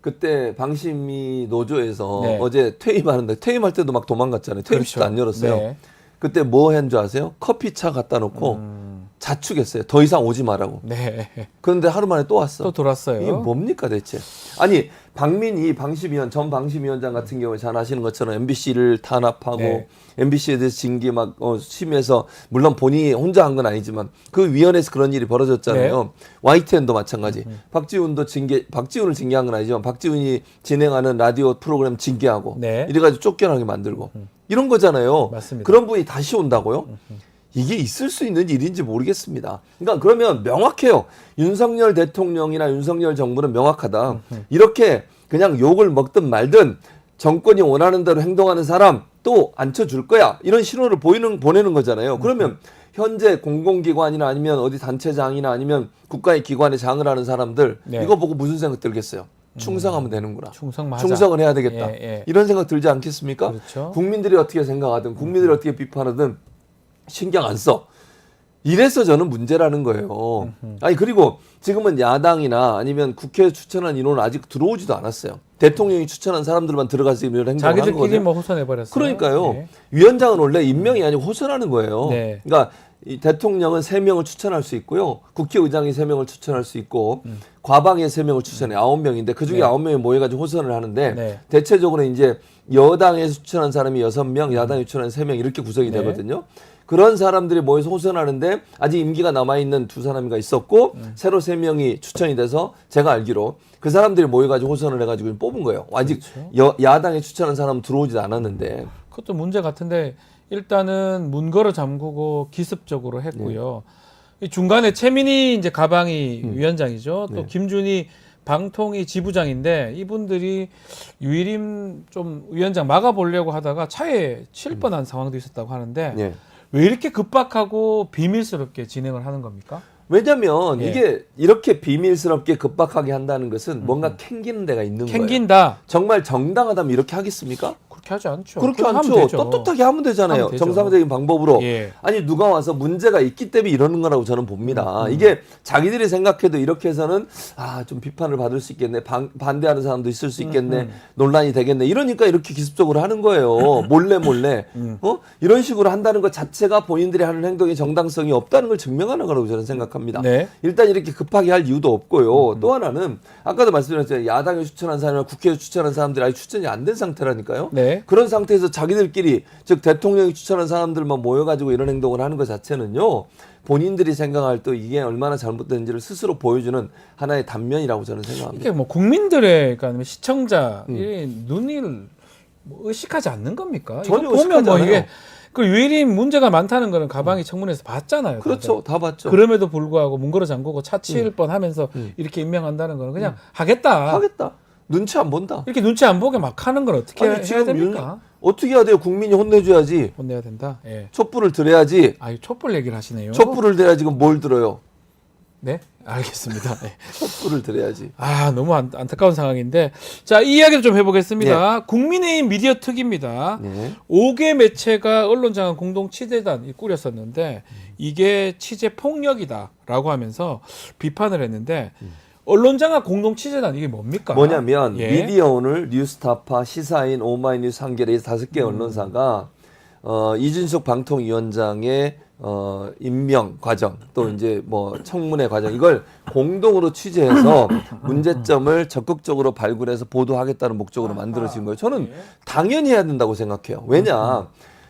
그때 방심위 노조에서 네. 어제 퇴임하는데 퇴임할 때도 막 도망갔잖아요. 퇴임식도 안 열었어요. 네. 그때 뭐 한 줄 아세요? 커피차 갖다 놓고 자축했어요. 더 이상 오지 말라고. 네. 그런데 하루 만에 또 왔어. 또 돌았어요. 이게 뭡니까 대체? 아니 박민희 방심위원 전 방심위원장 같은 경우에 잘 아시는 것처럼 MBC를 탄압하고 네. MBC에 대해서 징계 막 심의해서 물론 본인이 혼자 한 건 아니지만 그 위원회에서 그런 일이 벌어졌잖아요. 네. YTN도 마찬가지. 박지훈을 징계한 건 아니지만 박지훈이 진행하는 라디오 프로그램 징계하고 네. 이래가지고 쫓겨나게 만들고 이런 거잖아요. 맞습니다. 그런 분이 다시 온다고요? 이게 있을 수 있는 일인지 모르겠습니다. 그러니까 그러면 명확해요. 윤석열 대통령이나 윤석열 정부는 명확하다. 이렇게 그냥 욕을 먹든 말든 정권이 원하는 대로 행동하는 사람 또 앉혀줄 거야. 이런 신호를 보내는 거잖아요. 그러면 현재 공공기관이나 아니면 어디 단체장이나 아니면 국가의 기관에 장을 하는 사람들 네. 이거 보고 무슨 생각 들겠어요? 충성하면 되는구나. 충성만 하자. 충성을 해야 되겠다. 예. 이런 생각 들지 않겠습니까? 그렇죠. 국민들이 어떻게 생각하든 국민들이 어떻게 비판하든 신경 안 써. 이래서 저는 문제라는 거예요. 아니 그리고 지금은 야당이나 아니면 국회에 추천한 인원은 아직 들어오지도 않았어요. 대통령이 추천한 사람들만 들어가서 이런 행동을 하는 자기들끼리 거죠. 뭐 호선해버렸어요. 그러니까요. 네. 위원장은 원래 임명이 아니고 호선하는 거예요. 네. 그러니까 이 대통령은 3명을 추천할 수 있고요. 국회의장이 3명을 추천할 수 있고 과방에 3명을 추천해 9명인데 그중에 네. 9명이 모여가지고 호선을 하는데 네. 대체적으로 이제 여당에서 추천한 사람이 6명, 야당이 추천한 3명 이렇게 구성이 네. 되거든요. 그런 사람들이 모여서 호선하는데 아직 임기가 남아있는 2사람이 있었고 새로 3명이 추천이 돼서 제가 알기로 그 사람들이 모여가지고 호선을 해가지고 뽑은 거예요. 아직 그렇죠. 야당에 추천한 사람은 들어오지도 않았는데 그것도 문제 같은데 일단은 문 걸어 잠그고 기습적으로 했고요. 이 중간에 최민희 이제 가방이 위원장이죠. 또 네. 김준희 방통위 지부장인데 이분들이 유일임 좀 위원장 막아보려고 하다가 차에 칠 뻔한 상황도 있었다고 하는데 예. 왜 이렇게 급박하고 비밀스럽게 진행을 하는 겁니까? 왜냐면 예. 이게 이렇게 비밀스럽게 급박하게 한다는 것은 뭔가 캥기는 데가 있는 거예요. 캥긴다. 정말 정당하다면 이렇게 하겠습니까? 그렇게 하지 않죠. 그렇게 그냥 않죠. 하면 되죠. 떳떳하게 하면 되잖아요. 하면 되죠. 정상적인 방법으로. 예. 아니 누가 와서 문제가 있기 때문에 이러는 거라고 저는 봅니다. 이게 자기들이 생각해도 이렇게 해서는 좀 비판을 받을 수 있겠네. 반대하는 사람도 있을 수 있겠네. 논란이 되겠네. 이러니까 이렇게 기습적으로 하는 거예요. 몰래. 이런 식으로 한다는 것 자체가 본인들이 하는 행동이 정당성이 없다는 걸 증명하는 거라고 저는 생각합니다. 네. 일단 이렇게 급하게 할 이유도 없고요. 또 하나는 아까도 말씀드렸잖아요. 야당에 추천한 사람이나 국회에서 추천한 사람들이 아직 추천이 안 된 상태라니까요. 네. 그런 상태에서 자기들끼리 즉 대통령이 추천한 사람들만 모여가지고 이런 행동을 하는 것 자체는요. 본인들이 생각할 때 이게 얼마나 잘못된지를 스스로 보여주는 하나의 단면이라고 저는 생각합니다. 이게 뭐 국민들의 그러니까 시청자 이 눈을 뭐 의식하지 않는 겁니까? 전혀 이거 보면 뭐 의식하지 이게 않아요. 그 유일임 문제가 많다는 거는 가방이 청문회에서 봤잖아요. 그렇죠. 다 봤죠. 그럼에도 불구하고 문 걸어 잠그고 차 칠 뻔하면서 이렇게 임명한다는 거는 그냥 하겠다. 하겠다. 눈치 안 본다. 이렇게 눈치 안 보게 막 하는 건 어떻게 아니, 해야 지금 됩니까? 어떻게 해야 돼요? 국민이 혼내줘야지. 혼내야 된다. 예. 촛불을 들어야지. 아유 촛불 얘기를 하시네요. 촛불을 들어야 지금 뭘 들어요? 네, 알겠습니다. 네. 촛불을 들어야지. 아 너무 안타까운 상황인데 자 이 이야기를 좀 해보겠습니다. 국민의힘 미디어 특입니다. 네. 5개 매체가 언론장악 공동 취재단이 꾸렸었는데 이게 취재 폭력이다라고 하면서 비판을 했는데 언론장악 공동 취재단 이게 뭡니까? 뭐냐면 예. 미디어오늘, 뉴스타파, 시사인, 오마이뉴스, 한겨레 5개 언론사가 이준석 방통위원장의 임명 과정 또 이제 뭐 청문회 과정 이걸 공동으로 취재해서 문제점을 적극적으로 발굴해서 보도하겠다는 목적으로 만들어진 거예요. 저는 당연히 해야 된다고 생각해요. 왜냐?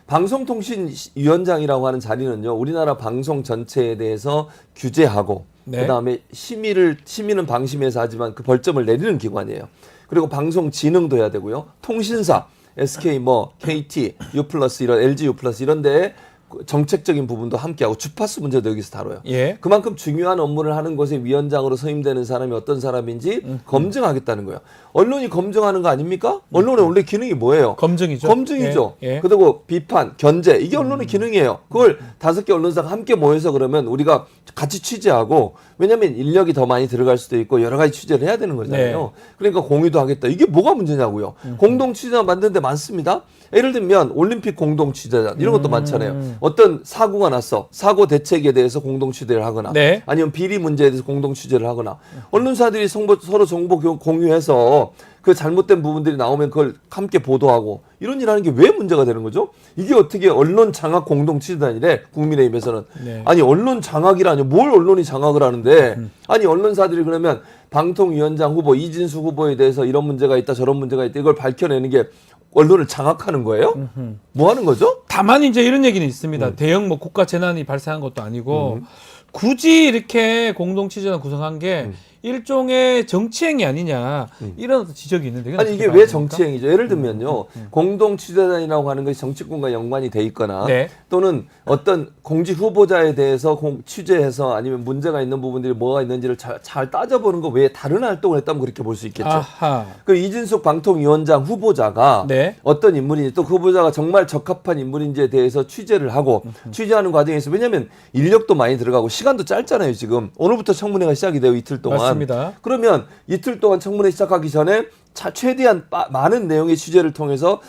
방송통신위원장이라고 하는 자리는요. 우리나라 방송 전체에 대해서 규제하고 네. 그다음에 심의는 방심해서 하지만 그 벌점을 내리는 기관이에요. 그리고 방송진흥도 해야 되고요. 통신사 SK KT, U+, 이런 LG U+ 이런 데에 정책적인 부분도 함께하고 주파수 문제도 여기서 다뤄요. 예. 그만큼 중요한 업무를 하는 곳에 위원장으로 선임되는 사람이 어떤 사람인지 검증하겠다는 거예요. 언론이 검증하는 거 아닙니까? 언론의 원래 기능이 뭐예요? 검증이죠. 검증이죠. 예. 예. 그리고 비판, 견제 이게 언론의 기능이에요. 그걸 5개 언론사가 함께 모여서 그러면 우리가 같이 취재하고 왜냐하면 인력이 더 많이 들어갈 수도 있고 여러 가지 취재를 해야 되는 거잖아요. 그러니까 공유도 하겠다. 이게 뭐가 문제냐고요. 공동 취재단 만드는 데 많습니다. 예를 들면 올림픽 공동 취재단 이런 것도 많잖아요. 어떤 사고가 났어. 사고 대책에 대해서 공동 취재를 하거나 네. 아니면 비리 문제에 대해서 공동 취재를 하거나 언론사들이 서로 정보 공유해서 그 잘못된 부분들이 나오면 그걸 함께 보도하고 이런 일 하는 게 왜 문제가 되는 거죠? 이게 어떻게 언론 장악 공동 취재단이래 국민의힘에서는. 네. 아니 언론 장악이라니 뭘 언론이 장악을 하는데 아니 언론사들이 그러면 방통위원장 후보 이진수 후보에 대해서 이런 문제가 있다 저런 문제가 있다 이걸 밝혀내는 게 언론을 장악하는 거예요? 뭐 하는 거죠? 다만 이제 이런 얘기는 있습니다. 대형 뭐 국가 재난이 발생한 것도 아니고 굳이 이렇게 공동 취재단 구성한 게 일종의 정치행위 아니냐 이런 어떤 지적이 있는데 아니 이게 왜 정치행위죠? 예를 들면요. 공동 취재단이라고 하는 것이 정치권과 연관이 돼 있거나 네. 또는 어떤 공직 후보자에 대해서 취재해서 아니면 문제가 있는 부분들이 뭐가 있는지를 잘 따져보는 거 외에 다른 활동을 했다면 그렇게 볼 수 있겠죠. 아하. 그 이진숙 방통위원장 후보자가 네. 어떤 인물인지 또 그 후보자가 정말 적합한 인물인지에 대해서 취재를 하고 취재하는 과정에서 왜냐하면 인력도 많이 들어가고 시간도 짧잖아요. 지금 오늘부터 청문회가 시작이 돼요. 이틀 동안. 맞습니다. 그러면 이틀 동안 청문회 시작하기 전에 최대한 많은 내용의 취재를 통해서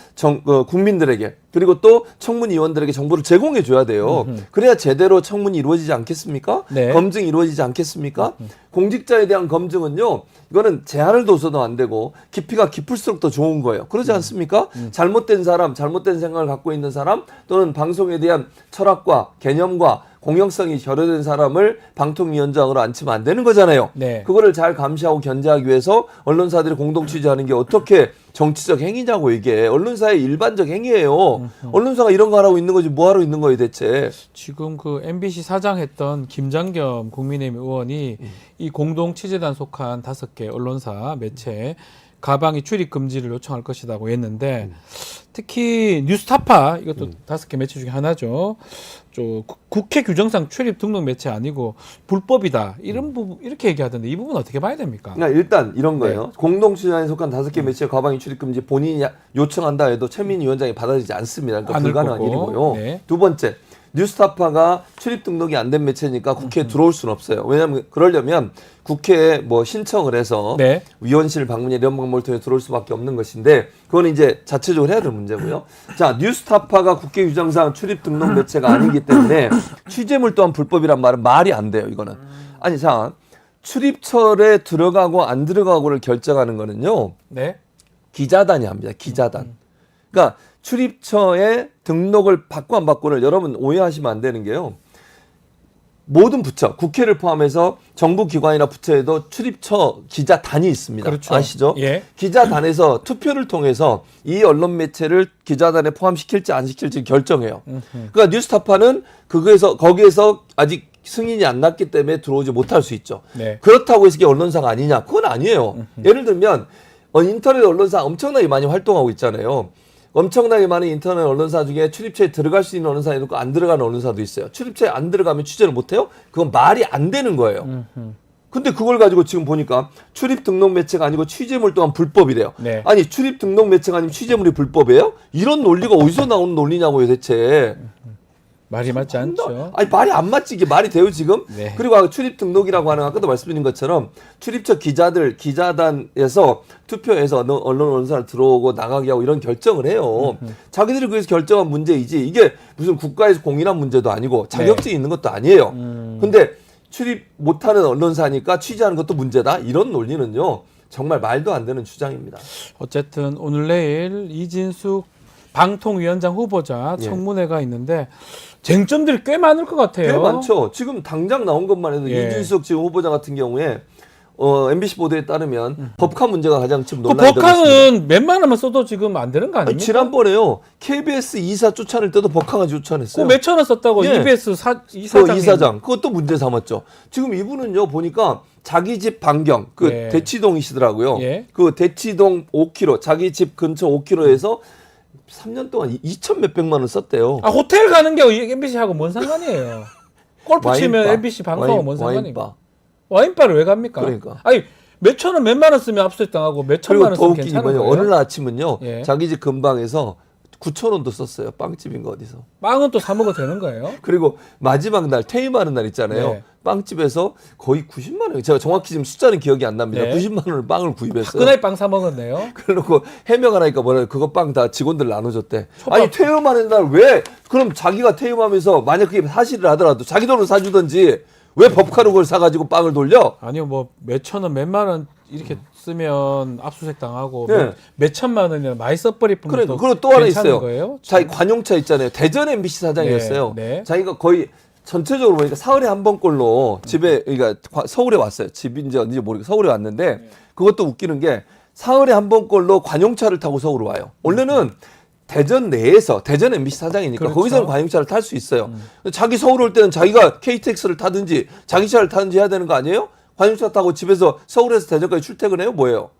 국민들에게 그리고 또 청문위원들에게 정보를 제공해 줘야 돼요. 그래야 제대로 청문이 이루어지지 않겠습니까? 네. 검증이 이루어지지 않겠습니까? 공직자에 대한 검증은요. 이거는 제한을 둬서도 안 되고 깊이가 깊을수록 더 좋은 거예요. 그러지 않습니까? 잘못된 사람, 잘못된 생각을 갖고 있는 사람 또는 방송에 대한 철학과 개념과 공영성이 결여된 사람을 방통위원장으로 앉히면 안 되는 거잖아요. 네. 그거를 잘 감시하고 견제하기 위해서 언론사들이 공동 취재하는 게 어떻게 정치적 행위냐고 이게 언론사의 일반적 행위예요. 언론사가 이런 거 하라고 있는 거지 뭐 하러 있는 거예요 대체. 지금 그 MBC 사장 했던 김장겸 국민의힘 의원이 이 공동 취재단 속한 5개 언론사 매체 가방이 출입 금지를 요청할 것이라고 했는데 특히 뉴스타파 이것도 5개 매체 중에 하나죠. 국회 규정상 출입 등록 매체 아니고 불법이다 이런 부분 이렇게 얘기하던데 이 부분 어떻게 봐야 됩니까? 그러니까 일단 이런 거예요. 공동취재단에 속한 5개 매체 가방이 출입 금지 본인이 요청한다 해도 최민희 위원장이 받아들이지 않습니다. 그러니까 불가능한 거고. 일이고요. 네. 두 번째. 뉴스타파가 출입 등록이 안 된 매체니까 국회에 들어올 수는 없어요. 왜냐하면 그러려면 국회에 뭐 신청을 해서 네. 위원실 방문 이런 방법을 통해 들어올 수밖에 없는 것인데 그건 이제 자체적으로 해야 될 문제고요. 자, 뉴스타파가 국회 규정상 출입 등록 매체가 아니기 때문에 취재물 또한 불법이란 말은 말이 안 돼요. 이거는. 아니 자, 출입처에 들어가고 안 들어가고를 결정하는 거는요. 네. 기자단이 합니다. 기자단. 그러니까 출입처에 등록을 받고 안 받고를 여러분 오해하시면 안 되는 게요. 모든 부처, 국회를 포함해서 정부기관이나 부처에도 출입처 기자단이 있습니다. 그렇죠. 아시죠? 예. 기자단에서 투표를 통해서 이 언론 매체를 기자단에 포함시킬지 안 시킬지 결정해요. 그러니까 뉴스타파는 거기에서 아직 승인이 안 났기 때문에 들어오지 못할 수 있죠. 네. 그렇다고 해서 이게 언론사가 아니냐? 그건 아니에요. 예를 들면 인터넷 언론사 엄청나게 많이 활동하고 있잖아요. 엄청나게 많은 인터넷 언론사 중에 출입처에 들어갈 수 있는 언론사도 있고 안 들어가는 언론사도 있어요. 출입처에 안 들어가면 취재를 못해요? 그건 말이 안 되는 거예요. 근데 그걸 가지고 지금 보니까 출입 등록 매체가 아니고 취재물 또한 불법이래요. 네. 아니 출입 등록 매체가 아니면 취재물이 불법이에요? 이런 논리가 어디서 나오는 논리냐고요 대체. 말이 맞지 않죠. 아니 말이 안 맞지 이게 말이 돼요 지금? 네. 그리고 출입 등록이라고 하는 아까도 말씀드린 것처럼 출입처 기자단에서 투표해서 언론사를 들어오고 나가게 하고 이런 결정을 해요. 자기들이 그래서 결정한 문제이지 이게 무슨 국가에서 공인한 문제도 아니고 자격증이 있는 것도 아니에요. 근데 출입 못하는 언론사니까 취재하는 것도 문제다 이런 논리는요 정말 말도 안 되는 주장입니다. 어쨌든 오늘 내일 이진숙 방통위원장 후보자 청문회가 있는데 쟁점들이 꽤 많을 것 같아요. 꽤 많죠. 지금 당장 나온 것만 해도 예. 이진숙 지금 후보자 같은 경우에 MBC 보도에 따르면 법카 문제가 가장 지금 그 논란이 되고 있습니다. 법카는 몇만 원만 써도 지금 안 되는 거 아니, 아닙니까? 지난번에요. KBS 이사 쫓아낼 때도 법카가 쫓아냈어요. 몇천 원 썼다고 예. EBS 그 이사장. 이사장 그것도 문제 삼았죠. 지금 이분은요 보니까 자기 집 반경 예. 대치동이시더라고요. 예. 그 대치동 5km 자기 집 근처 5km에서 3년 동안 2천 몇백만 원 썼대요. 아 호텔 가는 게 MBC하고 뭔 상관이에요? 골프 치면 와인바. MBC 방송하고 뭔 상관입니까? 와인바. 와인바를 왜 갑니까? 그러니까. 아니 몇천 원, 몇만 원 쓰면 압수당하고 몇천만 원 그리고 더 쓰면 웃긴 게 괜찮은 뭐냐, 거예요? 어느 날 아침은요, 예. 자기 집 근방에서 9천 원도 썼어요. 빵집인가 어디서. 빵은 또 사 먹어도 되는 거예요? 그리고 마지막 날 퇴임하는 날 있잖아요. 네. 빵집에서 거의 90만 원. 제가 정확히 지금 숫자는 기억이 안 납니다. 네. 90만 원을 빵을 구입했어요. 그날 빵 사 먹었네요. 그래놓고 해명하라니까 뭐라 그거 빵 다 직원들 나눠줬대. 초밥. 아니 퇴임하는 날 왜 그럼 자기가 퇴임하면서 만약 그게 사실을 하더라도 자기 돈으로 사주든지 왜 법카로 그걸 사가지고 빵을 돌려? 아니요, 뭐 몇천 원, 몇만 원 이렇게 쓰면 압수수색 당하고 네. 몇천만 원이나 많이 써버릴 뿐 그러니까 그리고 또 하나 괜찮은 있어요. 거예요? 자기 관용차 있잖아요. 대전 MBC 사장이었어요. 네, 네. 자기가 거의 전체적으로 보니까 사흘에 한 번꼴로 집에 그러니까 서울에 왔어요. 집인지 어딘지 모르겠고 서울에 왔는데 그것도 웃기는 게 사흘에 한 번꼴로 관용차를 타고 서울 와요. 원래는 대전 내에서 대전 MBC 사장이니까 그렇죠. 거기서는 관용차를 탈 수 있어요. 자기 서울 올 때는 자기가 KTX를 타든지 자기 차를 타든지 해야 되는 거 아니에요? 관용차 타고 집에서 서울에서 대전까지 출퇴근해요? 뭐예요?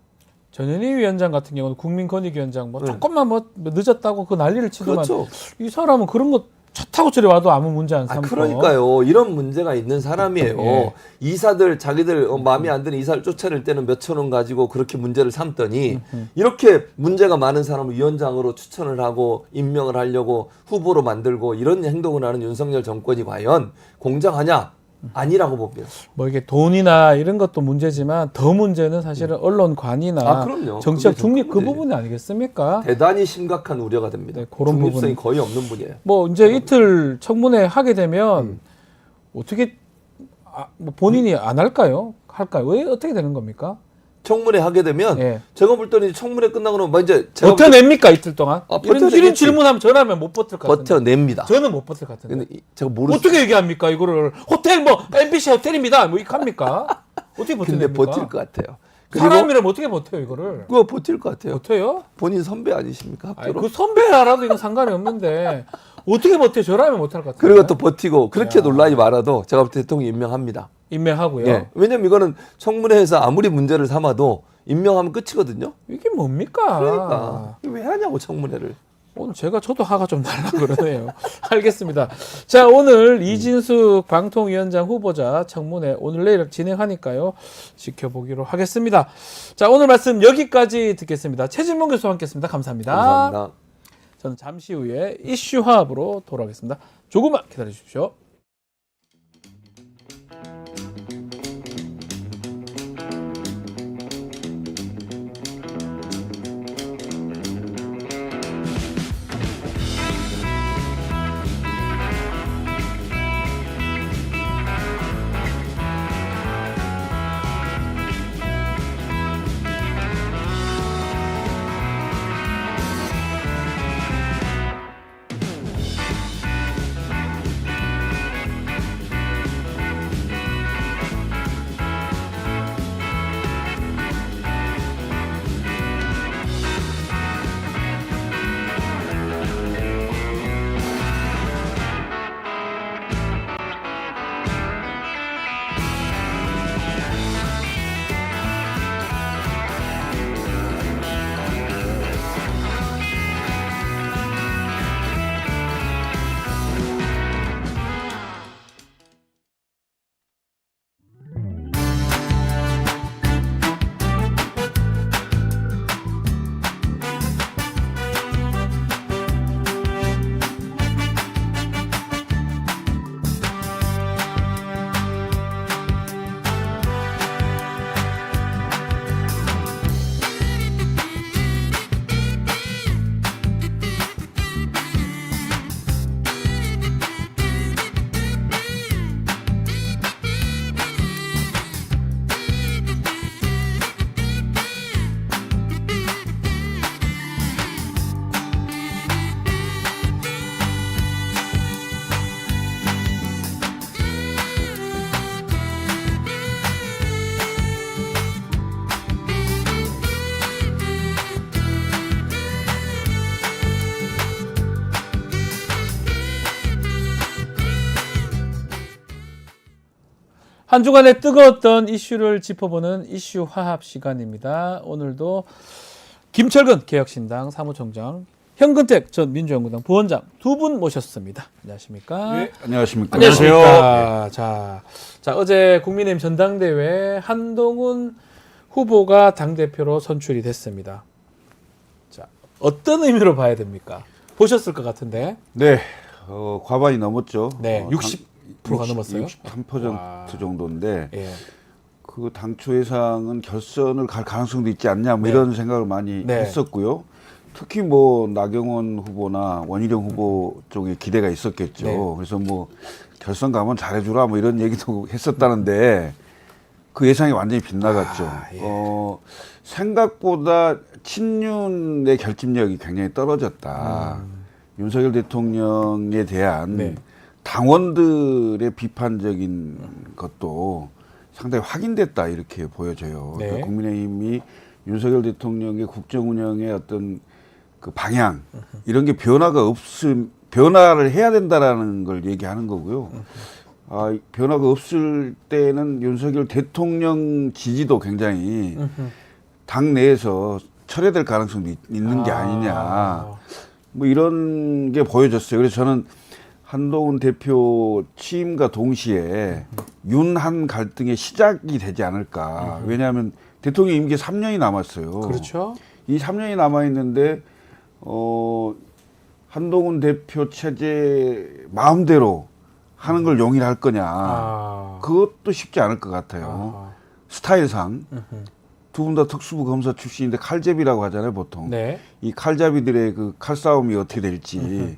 전현희 위원장 같은 경우는 국민권익위원장 뭐 조금만 뭐 늦었다고 그 난리를 치더만 그렇죠. 이 사람은 그런 거 차 타고 저리 와도 아무 문제 안 아, 삼고. 그러니까요. 이런 문제가 있는 사람이에요. 예. 이사들 자기들 마음에 안 드는 이사를 쫓아낼 때는 몇천 원 가지고 그렇게 문제를 삼더니 이렇게 문제가 많은 사람을 위원장으로 추천을 하고 임명을 하려고 후보로 만들고 이런 행동을 하는 윤석열 정권이 과연 공정하냐? 아니라고 봅니다. 뭐 이게 돈이나 이런 것도 문제지만 더 문제는 사실은 언론관이나 아, 그럼요. 정치적 그게 중립 그 문제죠. 부분이 아니겠습니까? 대단히 심각한 우려가 됩니다. 네, 그런 중립성이 부분. 거의 없는 분이에요. 뭐 이제 이틀 청문회 하게 되면 어떻게 뭐 본인이 안 할까요? 할까요? 왜 어떻게 되는 겁니까? 청문회 하게 되면 예. 제가 볼 때는 청문회 끝나고 나면 뭐 이제 제가 버텨냅니까 이틀 동안? 아, 이런 버텨내겠지. 질문하면 전화하면 못 버틸 것 같은데. 버텨냅니다. 저는 못 버틸 것 같은데. 근데 제가 모르 어떻게 얘기합니까 이거를? 호텔 뭐 MBC 호텔입니다. 뭐 이렇게 합니까? 어떻게 근데 버텨냅니까? 버틸 것 같아요. 그리고 사람이라면 어떻게 버텨요 이거를? 그거 버틸 것 같아요. 버텨요? 본인 선배 아니십니까? 아니, 학교로. 그 선배라도 이건 상관이 없는데 어떻게 버텨? 저라면 못할 것 같아요. 그리고 또 버티고 그렇게 야. 논란이 많아도 제가 볼 때 대통령 임명합니다. 임명하고요. 예. 왜냐면 이거는 청문회에서 아무리 문제를 삼아도 임명하면 끝이거든요. 이게 뭡니까? 그러니까 왜 하냐고 청문회를. 오늘 저도 화가 좀 날라 그러네요. 알겠습니다. 자, 오늘 이진숙 방통위원장 후보자 청문회 오늘 내일 진행하니까요. 지켜보기로 하겠습니다. 자, 오늘 말씀 여기까지 듣겠습니다. 최진봉 교수와 함께했습니다. 감사합니다. 감사합니다. 저는 잠시 후에 이슈 화합으로 돌아오겠습니다. 조금만 기다려 주십시오. 한 주간의 뜨거웠던 이슈를 짚어보는 이슈 화합 시간입니다. 오늘도 김철근 개혁신당 사무총장 현근택 전 민주연구당 부원장 두 분 모셨습니다. 안녕하십니까? 네, 안녕하십니까. 안녕하십니까? 자, 어제 국민의힘 전당대회 한동훈 후보가 당대표로 선출이 됐습니다. 자, 어떤 의미로 봐야 됩니까? 보셨을 것 같은데. 네, 과반이 넘었죠. 네, 60%가 넘었어요. 63% 와. 정도인데 예. 그 당초 예상은 결선을 갈 가능성도 있지 않냐 뭐 네. 이런 생각을 많이 네. 했었고요. 특히 뭐 나경원 후보나 원희룡 후보 쪽에 기대가 있었겠죠. 네. 그래서 뭐 결선 가면 잘해주라 뭐 이런 얘기도 했었다는데 그 예상이 완전히 빗나갔죠. 예. 생각보다 친윤의 결집력이 굉장히 떨어졌다. 윤석열 대통령에 대한 네. 당원들의 비판적인 것도 상당히 확인됐다 이렇게 보여져요. 네. 그러니까 국민의힘이 윤석열 대통령의 국정 운영의 어떤 그 방향 이런 게 변화를 해야 된다라는 걸 얘기하는 거고요. 변화가 없을 때는 윤석열 대통령 지지도 굉장히 당 내에서 철회될 가능성도 있는 게 아니냐. 뭐 이런 게 보여졌어요. 그래서 저는 한동훈 대표 취임과 동시에 윤한 갈등의 시작이 되지 않을까. 왜냐하면 대통령 임기 3년이 남았어요. 그렇죠. 이 3년이 남아 있는데 한동훈 대표 체제 마음대로 하는 걸 용인할 거냐. 그것도 쉽지 않을 것 같아요. 스타일상 두 분 다 특수부 검사 출신인데 칼제비라고 하잖아요, 보통. 네. 이 칼잡이들의 그 칼싸움이 어떻게 될지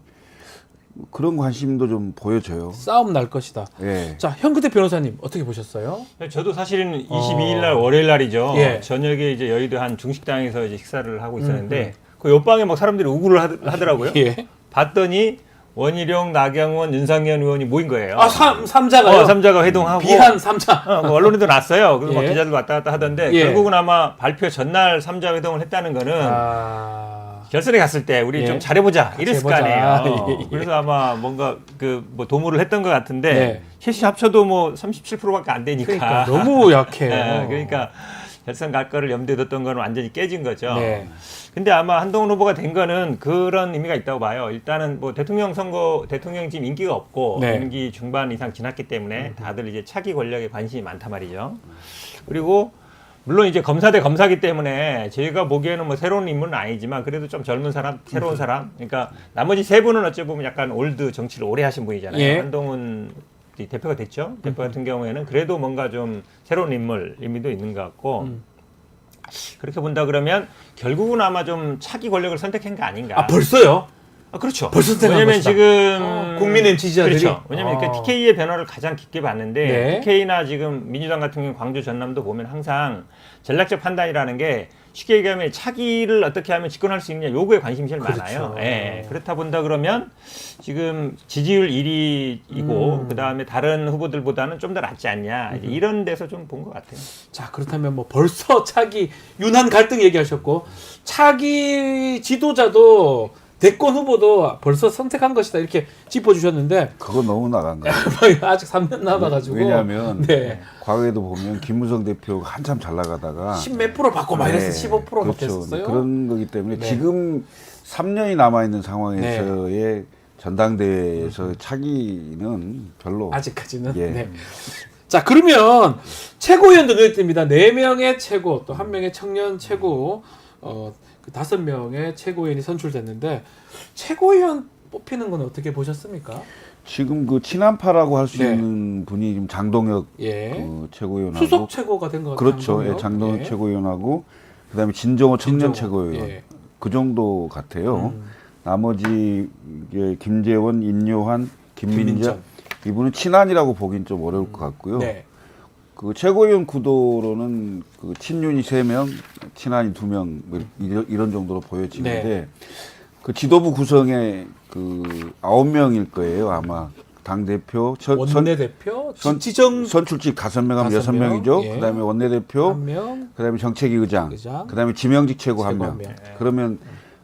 그런 관심도 좀 보여져요. 싸움 날 것이다. 예. 자, 현근택 변호사님 어떻게 보셨어요? 저도 사실은 22일 날 월요일 날이죠. 예. 저녁에 이제 여의도 한 중식당에서 이제 식사를 하고 있었는데 그 옆방에 막 사람들이 우구를 하더라고요. 예. 봤더니 원희룡, 나경원, 윤상현 의원이 모인 거예요. 삼자가요? 삼자가 회동하고 비한 삼자. 뭐 언론에도 났어요. 그래서 막 예. 기자들 왔다 갔다 하던데 예. 결국은 아마 발표 전날 삼자 회동을 했다는 거는 결선에 갔을 때 우리 예. 좀 잘해보자 이랬을 거 해보자. 아니에요. 예, 예. 그래서 아마 뭔가 그 뭐 도모를 했던 것 같은데 네. 셋이 합쳐도 뭐 37%밖에 안 되니까. 그러니까 너무 약해요. 네, 그러니까 결선 갈 거를 염두에 뒀던 거는 완전히 깨진 거죠. 네. 근데 아마 한동훈 후보가 된 거는 그런 의미가 있다고 봐요. 일단은 뭐 대통령 지금 인기가 없고 네. 임기 중반 이상 지났기 때문에 다들 이제 차기 권력에 관심이 많단 말이죠. 그리고 물론 이제 검사 대 검사기 때문에 저희가 보기에는 뭐 새로운 인물은 아니지만 그래도 좀 젊은 사람, 새로운 사람. 그러니까 나머지 세 분은 어찌 보면 약간 올드 정치를 오래 하신 분이잖아요. 예. 한동훈 대표가 됐죠. 대표 같은 경우에는 그래도 뭔가 좀 새로운 인물 의미도 있는 것 같고 그렇게 본다 그러면 결국은 아마 좀 차기 권력을 선택한 게 아닌가. 벌써요? 그렇죠. 벌써 선택한 왜냐면 것이다. 지금 국민의힘 지지자들이? 그렇죠. 왜냐면 그 TK의 변화를 가장 깊게 봤는데 네. TK나 지금 민주당 같은 경우 광주 전남도 보면 항상 전략적 판단이라는 게 쉽게 얘기하면 차기를 어떻게 하면 집권할 수 있느냐 요구에 관심이 제일 많아요. 예. 그렇다 본다 그러면 지금 지지율 1위이고 그다음에 다른 후보들보다는 좀 더 낫지 않냐 이런 데서 좀 본 것 같아요. 자, 그렇다면 뭐 벌써 차기 윤한 갈등 얘기하셨고 차기 지도자도 대권 후보도 벌써 선택한 것이다 이렇게 짚어주셨는데 그거 너무 나간 거예요. 아직 3년 남아가지고 왜냐하면 네. 과거에도 보면 김무성 대표가 한참 잘 나가다가 10몇 프로 받고 마이너스 15% 그렇죠. 받겠었어요. 그런 거기 때문에 네. 지금 3년이 남아 있는 상황에서의 전당대회에서 차기는 별로 아직까지는. 예. 네. 자, 그러면 최고위원도 눈에 띕니다. 4명의 최고, 또 1명의 청년 최고, 그 5명의 최고위원이 선출됐는데 최고위원 뽑히는 건 어떻게 보셨습니까? 지금 그 친한파라고 할 수 네. 있는 분이 지금 장동혁 예. 그 최고위원하고 수석 최고가 된 것 같아요. 그렇죠. 예, 장동혁 최고위원하고 그다음에 진정호 청년 진정호. 최고위원 예. 그 정도 같아요. 나머지 이게 김재원, 인요한, 김민자 김민정. 이분은 친한이라고 보긴 좀 어려울 것 같고요. 네. 그 최고위원 구도로는 그 친윤이 3명, 친한이 2명 뭐 이런 정도로 보여지는데 네. 그 지도부 구성에 그 9명일 거예요 아마 당 대표, 원내대표, 선- 지정 선출직 5명 하면 5 명, 6명이죠. 예. 그다음에 원내대표, 1명, 그다음에 정책위 의장, 의장, 그다음에 지명직 최고 최고 1명. 한 명. 그러면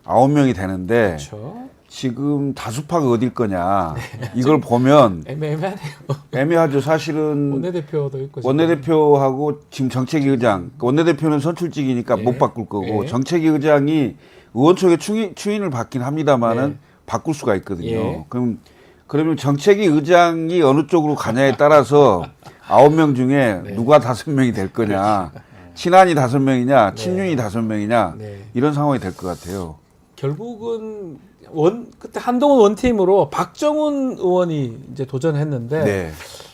9명이 되는데 그렇죠. 지금 다수파가 어딜 거냐 이걸 보면 애매하네요. 애매하죠. 사실은 원내대표도 있고. 지금. 원내대표하고 지금 정책위 의장, 원내대표는 선출직이니까 예. 못 바꿀 거고 예. 정책위 의장이 의원총회 추인을 받긴 합니다만은 네. 바꿀 수가 있거든요. 예. 그러면 정책위 의장이 어느 쪽으로 가냐에 따라서 9명 중에 네. 누가 5명이 될 거냐, 친한이 5명이냐, 친윤이 5명이냐 네. 이런 상황이 될 것 같아요. 결국은 그때 한동훈 원팀으로 박정훈 의원이 이제 도전했는데 네.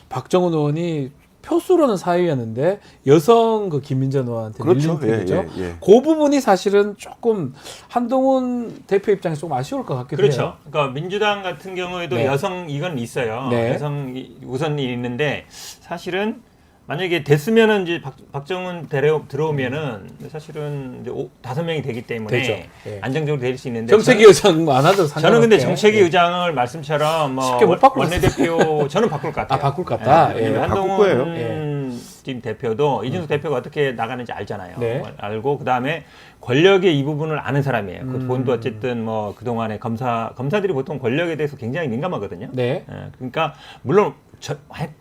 박정훈 의원이 표수로는 4위였는데 여성 그 김민전 의원한테 그렇죠. 밀린 팀이죠. 예. 그 부분이 사실은 조금 한동훈 대표 입장에서 좀 아쉬울 것 같기도 그렇죠. 해요. 그러니까 민주당 같은 경우에도 네. 여성 이건 있어요. 네. 여성 우선이 있는데 사실은 만약에 됐으면은 이제 박정훈 들어오면은 사실은 이제 5명이 되기 때문에 되죠. 예. 안정적으로 될 수 있는데 정책위 의장 안 하도 상관없게. 저는 근데 정책위 예. 의장을 말씀처럼 뭐 쉽게 못 바꿀 원내대표 저는 바꿀 것 같아요. 아, 바꿀 것 같다. 예. 왜냐면 바꿀 한동훈 거예요. 지금 대표도 이준석 대표가 어떻게 나가는지 알잖아요. 네. 알고 그다음에 권력의 이 부분을 아는 사람이에요. 그 본도 어쨌든 뭐 그동안에 검사들이 보통 권력에 대해서 굉장히 민감하거든요. 네. 예, 그러니까 물론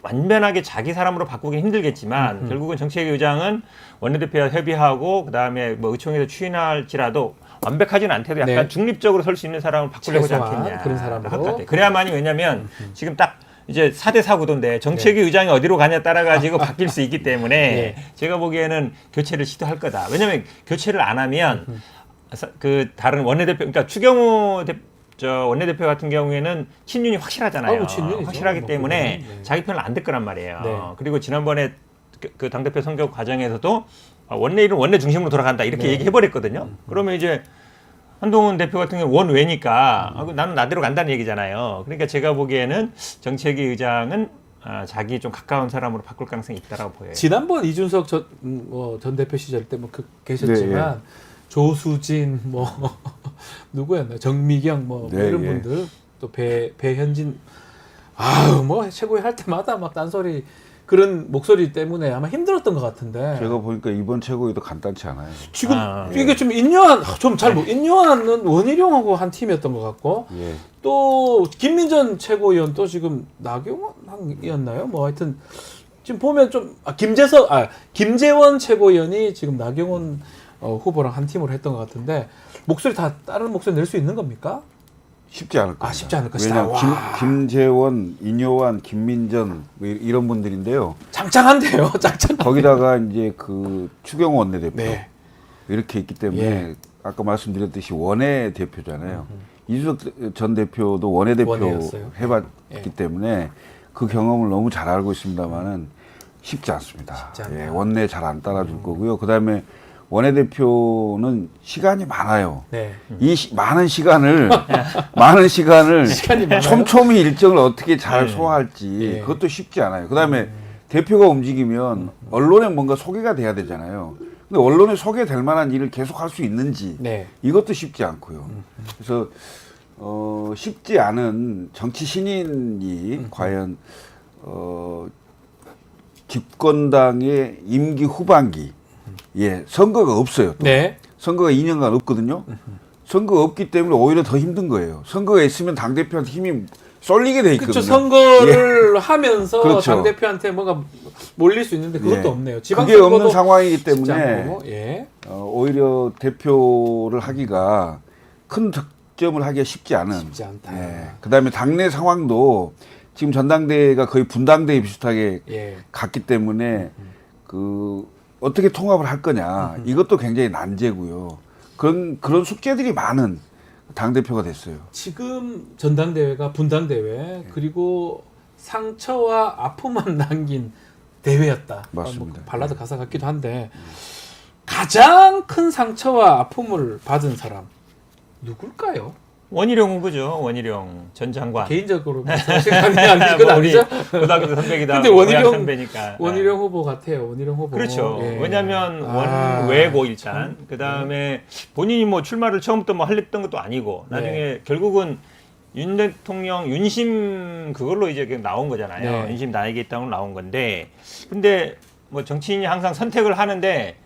완전하게 자기 사람으로 바꾸기 힘들겠지만 결국은 정책위 의장은 원내대표와 협의하고 그다음에 뭐 의총에서 추인할지라도 완벽하지는 않대도 약간 네. 중립적으로 설 수 있는 사람을 바꾸려고 하지 최소한 않겠냐. 그런 사람으로. 할것 같아요. 그래야만이 왜냐면 지금 딱 이제 4대 4 구도인데 정책위 의장이 어디로 가냐에 따라 가지고 바뀔 수 있기 때문에 네. 제가 보기에는 교체를 시도할 거다. 왜냐면 교체를 안 하면 그 다른 원내대표 그러니까 추경호 원내대표 같은 경우에는 친윤이 확실하잖아요. 아이고, 친윤이죠. 확실하기 뭐 때문에 그거는, 네. 자기 편을 안 들 거란 말이에요. 네. 그리고 지난번에 그 당대표 선거 과정에서도 원내일은 원내 중심으로 돌아간다 이렇게 네. 얘기해버렸거든요. 그러면 이제 한동훈 대표 같은 경우는 원외니까 나는 나대로 간다는 얘기잖아요. 그러니까 제가 보기에는 정책위 의장은 자기 좀 가까운 사람으로 바꿀 가능성이 있다고 보여요. 지난번 이준석 전 대표 시절 때 뭐 계셨지만 조수진 뭐 누구였나 정미경 뭐 네, 이런 예. 분들 또 배현진 아우 뭐 최고위 할 때마다 막 딴소리 그런 목소리 때문에 아마 힘들었던 것 같은데 제가 보니까 이번 최고위도 간단치 않아요. 지금 예. 이게 좀 인요한은 원희룡하고 한 팀이었던 것 같고 예. 또 김민전 최고위원 또 지금 나경원이었나요? 뭐 하여튼 지금 보면 좀 김재원 최고위원이 지금 나경원 후보랑 한 팀으로 했던 것 같은데 목소리 다 다른 목소리 낼 수 있는 겁니까? 쉽지 않을 겁니다. 쉽지 않을 것이다. 왜냐하면 와. 김재원, 인요한, 김민전 뭐 이런 분들인데요. 짱짱한데요, 짱짱. 거기다가 이제 그 추경호 원내대표 네. 이렇게 있기 때문에 예. 아까 말씀드렸듯이 원내 대표잖아요. 이준석 전 대표도 원내대표 원내였어요. 해봤기 예. 때문에 그 경험을 너무 잘 알고 있습니다만은 쉽지 않습니다. 쉽지 않다. 예, 원내 잘 안 따라줄 거고요. 그다음에 원내대표는 시간이 많아요. 네. 많은 시간을 시간이 많아요? 촘촘히 일정을 어떻게 잘 소화할지 예. 그것도 쉽지 않아요. 그다음에 대표가 움직이면 언론에 뭔가 소개가 돼야 되잖아요. 근데 언론에 소개될 만한 일을 계속 할 수 있는지 네. 이것도 쉽지 않고요. 그래서 쉽지 않은 정치 신인이 과연 집권당의 임기 후반기 선거가 없어요. 또. 네. 선거가 2년간 없거든요. 선거가 없기 때문에 오히려 더 힘든 거예요. 선거가 있으면 당대표한테 힘이 쏠리게 돼 있거든요. 그렇죠. 선거를 하면서 그렇죠. 당 대표한테 뭔가 몰릴 수 있는데 그것도 예. 없네요. 그게 지방선거도 없는 상황이기 쉽지 때문에 않고, 예. 오히려 대표를 하기가 큰 득점을 하기가 쉽지 않은. 쉽지 않다. 그다음에 당내 상황도 지금 전당대회가 거의 분당대회 비슷하게 예. 갔기 때문에 그 어떻게 통합을 할 거냐 이것도 굉장히 난제고요. 그런 숙제들이 많은 당 대표가 됐어요. 지금 전당대회가 분당대회 그리고 상처와 아픔만 남긴 대회였다. 맞습니다. 뭐 발라드 가사 같기도 한데 가장 큰 상처와 아픔을 받은 사람 누굴까요? 원희룡 후보죠. 원희룡 전 장관. 개인적으로 생각이 아닌 건 아니죠? 고등학교 선배기다. 근데 고향 선배니까. 원희룡 후보 같아요. 원희룡 후보. 그렇죠. 예. 왜냐하면 아, 원외고 일단 그 다음에 본인이 뭐 출마를 처음부터 뭐 하려던 것도 아니고 나중에 네. 결국은 윤 대통령 윤심 그걸로 이제 나온 거잖아요. 네. 윤심 나에게 있다고 나온 건데 근데 뭐 정치인이 항상 선택을 하는데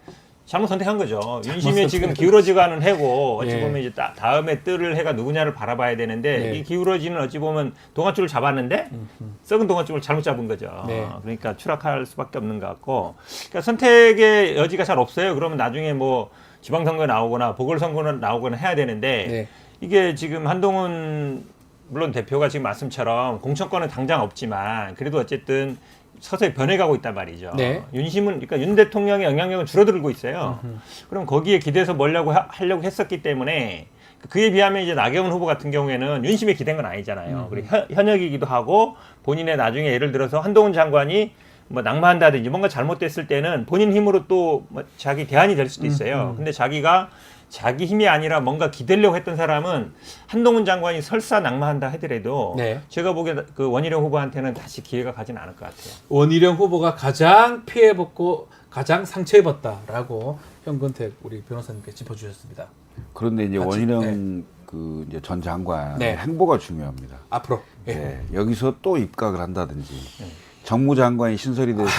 잘못 선택한 거죠. 윤심이 지금 기울어지가는 해고 어찌 예. 보면 이제 다음에 뜰을 해가 누구냐를 바라봐야 되는데 네. 이 기울어지는 어찌 보면 동아줄을 잡았는데 썩은 동아줄을 잘못 잡은 거죠. 네. 그러니까 추락할 수밖에 없는 것 같고 그러니까 선택의 여지가 잘 없어요. 그러면 나중에 뭐 지방선거에 나오거나 보궐선거에 나오거나 해야 되는데 네. 이게 지금 한동훈 물론 대표가 지금 말씀처럼 공천권은 당장 없지만 그래도 어쨌든 서서히 변해가고 있단 말이죠. 네. 윤심은 그러니까 윤 대통령의 영향력은 줄어들고 있어요. 그럼 거기에 기대서 하려고 했었기 때문에 그에 비하면 이제 나경원 후보 같은 경우에는 윤심에 기댄 건 아니잖아요. 그리고 현역이기도 하고 본인의 나중에 예를 들어서 한동훈 장관이 뭐 낙마한다든지 뭔가 잘못됐을 때는 본인 힘으로 또 뭐 자기 대안이 될 수도 있어요. 근데 자기가 자기 힘이 아니라 뭔가 기대려고 했던 사람은 한동훈 장관이 설사 낙마한다 하더라도 네. 제가 보기에 그 원희룡 후보한테는 다시 기회가 가진 않을 것 같아요. 원희룡 후보가 가장 피해봤고 가장 상처입었다라고 현근택 우리 변호사님께 짚어주셨습니다. 그런데 이제 같이, 원희룡 그 이제 전 장관의 네. 행보가 중요합니다. 앞으로. 예. 네, 여기서 또 입각을 한다든지 정무장관이 신설이 돼서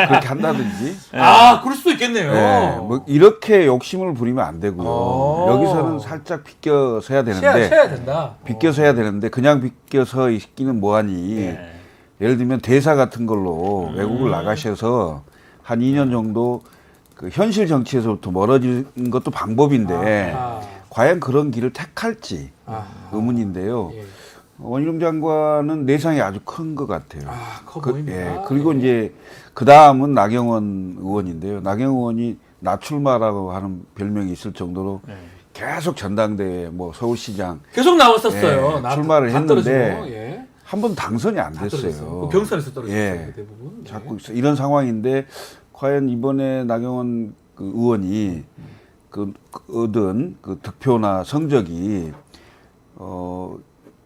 그렇게 한다든지 아, 그럴 수도 있겠네요. 네, 뭐 이렇게 욕심을 부리면 안 되고요. 오. 여기서는 살짝 비껴서 해야 되는데 쳐야 된다. 비껴서 해야 되는데 그냥 비껴서 있기는 뭐하니. 네. 예를 들면 대사 같은 걸로 외국을 나가셔서 한 2년 정도 그 현실 정치에서부터 멀어지는 것도 방법인데 아하. 과연 그런 길을 택할지 아하. 의문인데요. 예. 원희룡 장관은 내상이 아주 큰 것 같아요. 아, 커 보입니다. 예, 그리고 이제 그 다음은 나경원 의원인데요. 나경원 의원이 나출마라고 하는 별명이 있을 정도로 네. 계속 전당대회, 뭐 서울시장 계속 나왔었어요. 예, 출마를 다 했는데 떨어지고, 예. 한 번 당선이 안 다 됐어요. 떨어졌어요. 그 경선에서 떨어졌어요. 예. 대부분. 예. 자꾸 이런 상황인데 과연 이번에 나경원 그 의원이 그 얻은 그 득표나 성적이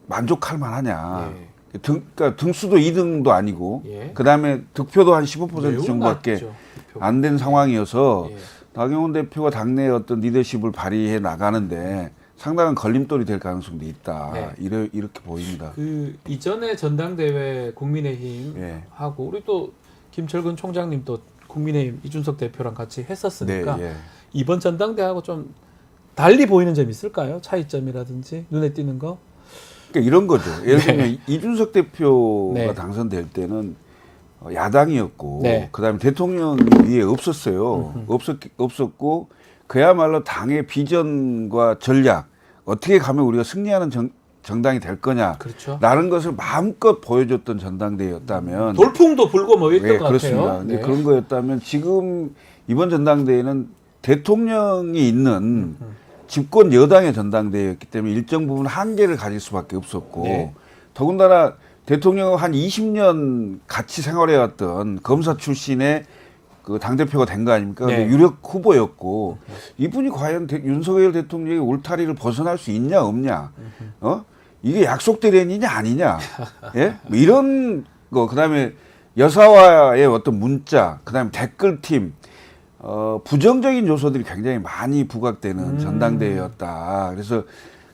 만족할 만하냐. 예. 그러니까 등수도 2등도 아니고 예. 그다음에 득표도 한 15% 매우 정도밖에 낮죠, 득표가. 안 된 상황이어서 예. 나경원 대표가 당내에 어떤 리더십을 발휘해 나가는데 상당한 걸림돌이 될 가능성도 있다. 네. 이렇게 보입니다. 그 이전에 전당대회 국민의힘 예. 하고 우리 또 김철근 총장님도 국민의힘 이준석 대표랑 같이 했었으니까 네, 예. 이번 전당대회하고 좀 달리 보이는 점이 있을까요? 차이점이라든지 눈에 띄는 거? 그러니까 이런 거죠. 예를 들면 이준석 대표가 네. 당선될 때는 야당이었고 네. 그다음에 대통령이 위에 없었어요. 없었고 그야말로 당의 비전과 전략 어떻게 가면 우리가 승리하는 정당이 될 거냐 그렇죠. 라는 것을 마음껏 보여줬던 전당대회였다면 돌풍도 불고 뭐 이랬던 예, 것 그렇습니다. 같아요. 근데 네. 그런 거였다면 지금 이번 전당대회는 대통령이 있는 집권 여당의 전당대회였기 때문에 일정 부분 한계를 가질 수밖에 없었고 네. 더군다나 대통령과 한 20년 같이 생활해왔던 검사 출신의 그 당대표가 된 거 아닙니까? 네. 근데 유력 후보였고 이분이 과연 윤석열 대통령의 울타리를 벗어날 수 있냐 없냐 이게 약속대련이냐 아니냐 예? 뭐 이런 거 그다음에 여사와의 어떤 문자 그다음에 댓글팀 부정적인 요소들이 굉장히 많이 부각되는 전당대회였다. 그래서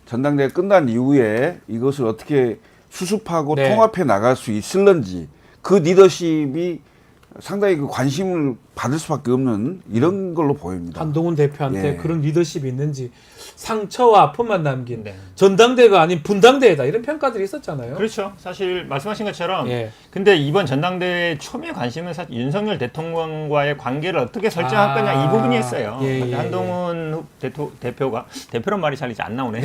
전당대회 끝난 이후에 이것을 어떻게 수습하고 네. 통합해 나갈 수 있을런지 그 리더십이 상당히 그 관심을 받을 수밖에 없는 이런 걸로 보입니다. 한동훈 대표한테 예. 그런 리더십이 있는지 상처와 아픔만 남긴 네. 전당대회가 아닌 분당대회다 이런 평가들이 있었잖아요. 그렇죠. 사실 말씀하신 것처럼 예. 근데 이번 전당대회 초미의 관심은 사실 윤석열 대통령과의 관계를 어떻게 설정할 거냐 이 부분이었어요. 예, 근데 예, 한동훈 대표가 대표란 말이 잘 이제 안 나오네.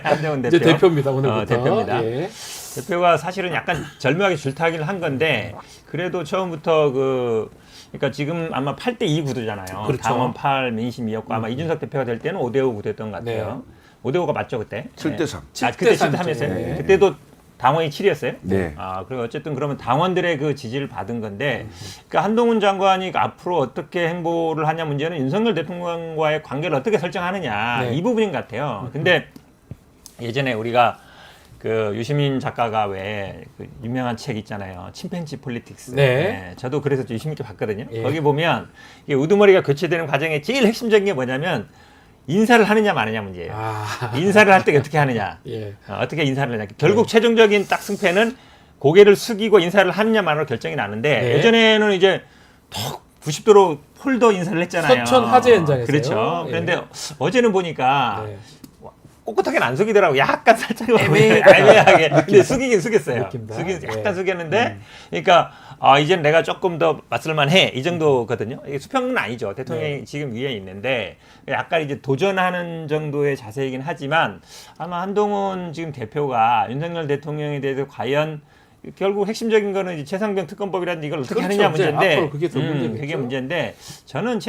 한동훈 대표. 이제 대표입니다 오늘부터. 대표입니다. 예. 대표가 사실은 약간 절묘하게 줄타기를 한 건데 그래도 처음부터 그러니까 지금 아마 8대2 구도잖아요. 그렇죠. 당원 8, 민심 2였고 아마 이준석 대표가 될 때는 5대5 구도였던 것 같아요. 5대5가 맞죠 그때? 7대3. 아, 그때 7대3 7대3이었어요? 네. 그때도 당원이 7이었어요? 네. 아, 그리고 어쨌든 그러면 당원들의 그 지지를 받은 건데, 그러니까 한동훈 장관이 앞으로 어떻게 행보를 하냐 문제는 윤석열 대통령과의 관계를 어떻게 설정하느냐 네. 이 부분인 것 같아요. 근데 예전에 우리가 그 유시민 작가가 왜 그 유명한 책 있잖아요. 침팬지 폴리틱스. 네. 저도 그래서 좀 유심 있게 봤거든요. 예. 거기 보면 이게 우두머리가 교체되는 과정에 제일 핵심적인 게 뭐냐면 인사를 하느냐 마느냐 문제예요. 아. 인사를 할 때 어떻게 하느냐. 예. 어떻게 인사를 하냐. 결국 최종적인 딱 승패는 고개를 숙이고 인사를 하느냐 마느냐로 결정이 나는데 네. 예전에는 이제 턱 90도로 폴더 인사를 했잖아요. 서천 화재 현장에서요. 그렇죠. 예. 그런데 어제는 보니까 네. 꼿꼿하게는 안 숙이더라고. 약간 살짝 애매하게. 애매하게. 근데 숙이긴 숙였어요. 느낌다. 약간 예. 숙였는데, 그러니까 이제는 내가 조금 더 맞설만해 이 정도거든요. 이게 수평은 아니죠. 대통령이 네. 지금 위에 있는데 약간 이제 도전하는 정도의 자세이긴 하지만 아마 한동훈 지금 대표가 윤석열 대통령에 대해서 과연 결국 핵심적인 거는 이제 최상병 특검법이라는 이걸 어떻게 그렇죠. 하느냐 이제 문제인데, 앞으로 그게 더 문제겠죠. 그게 문제인데 저는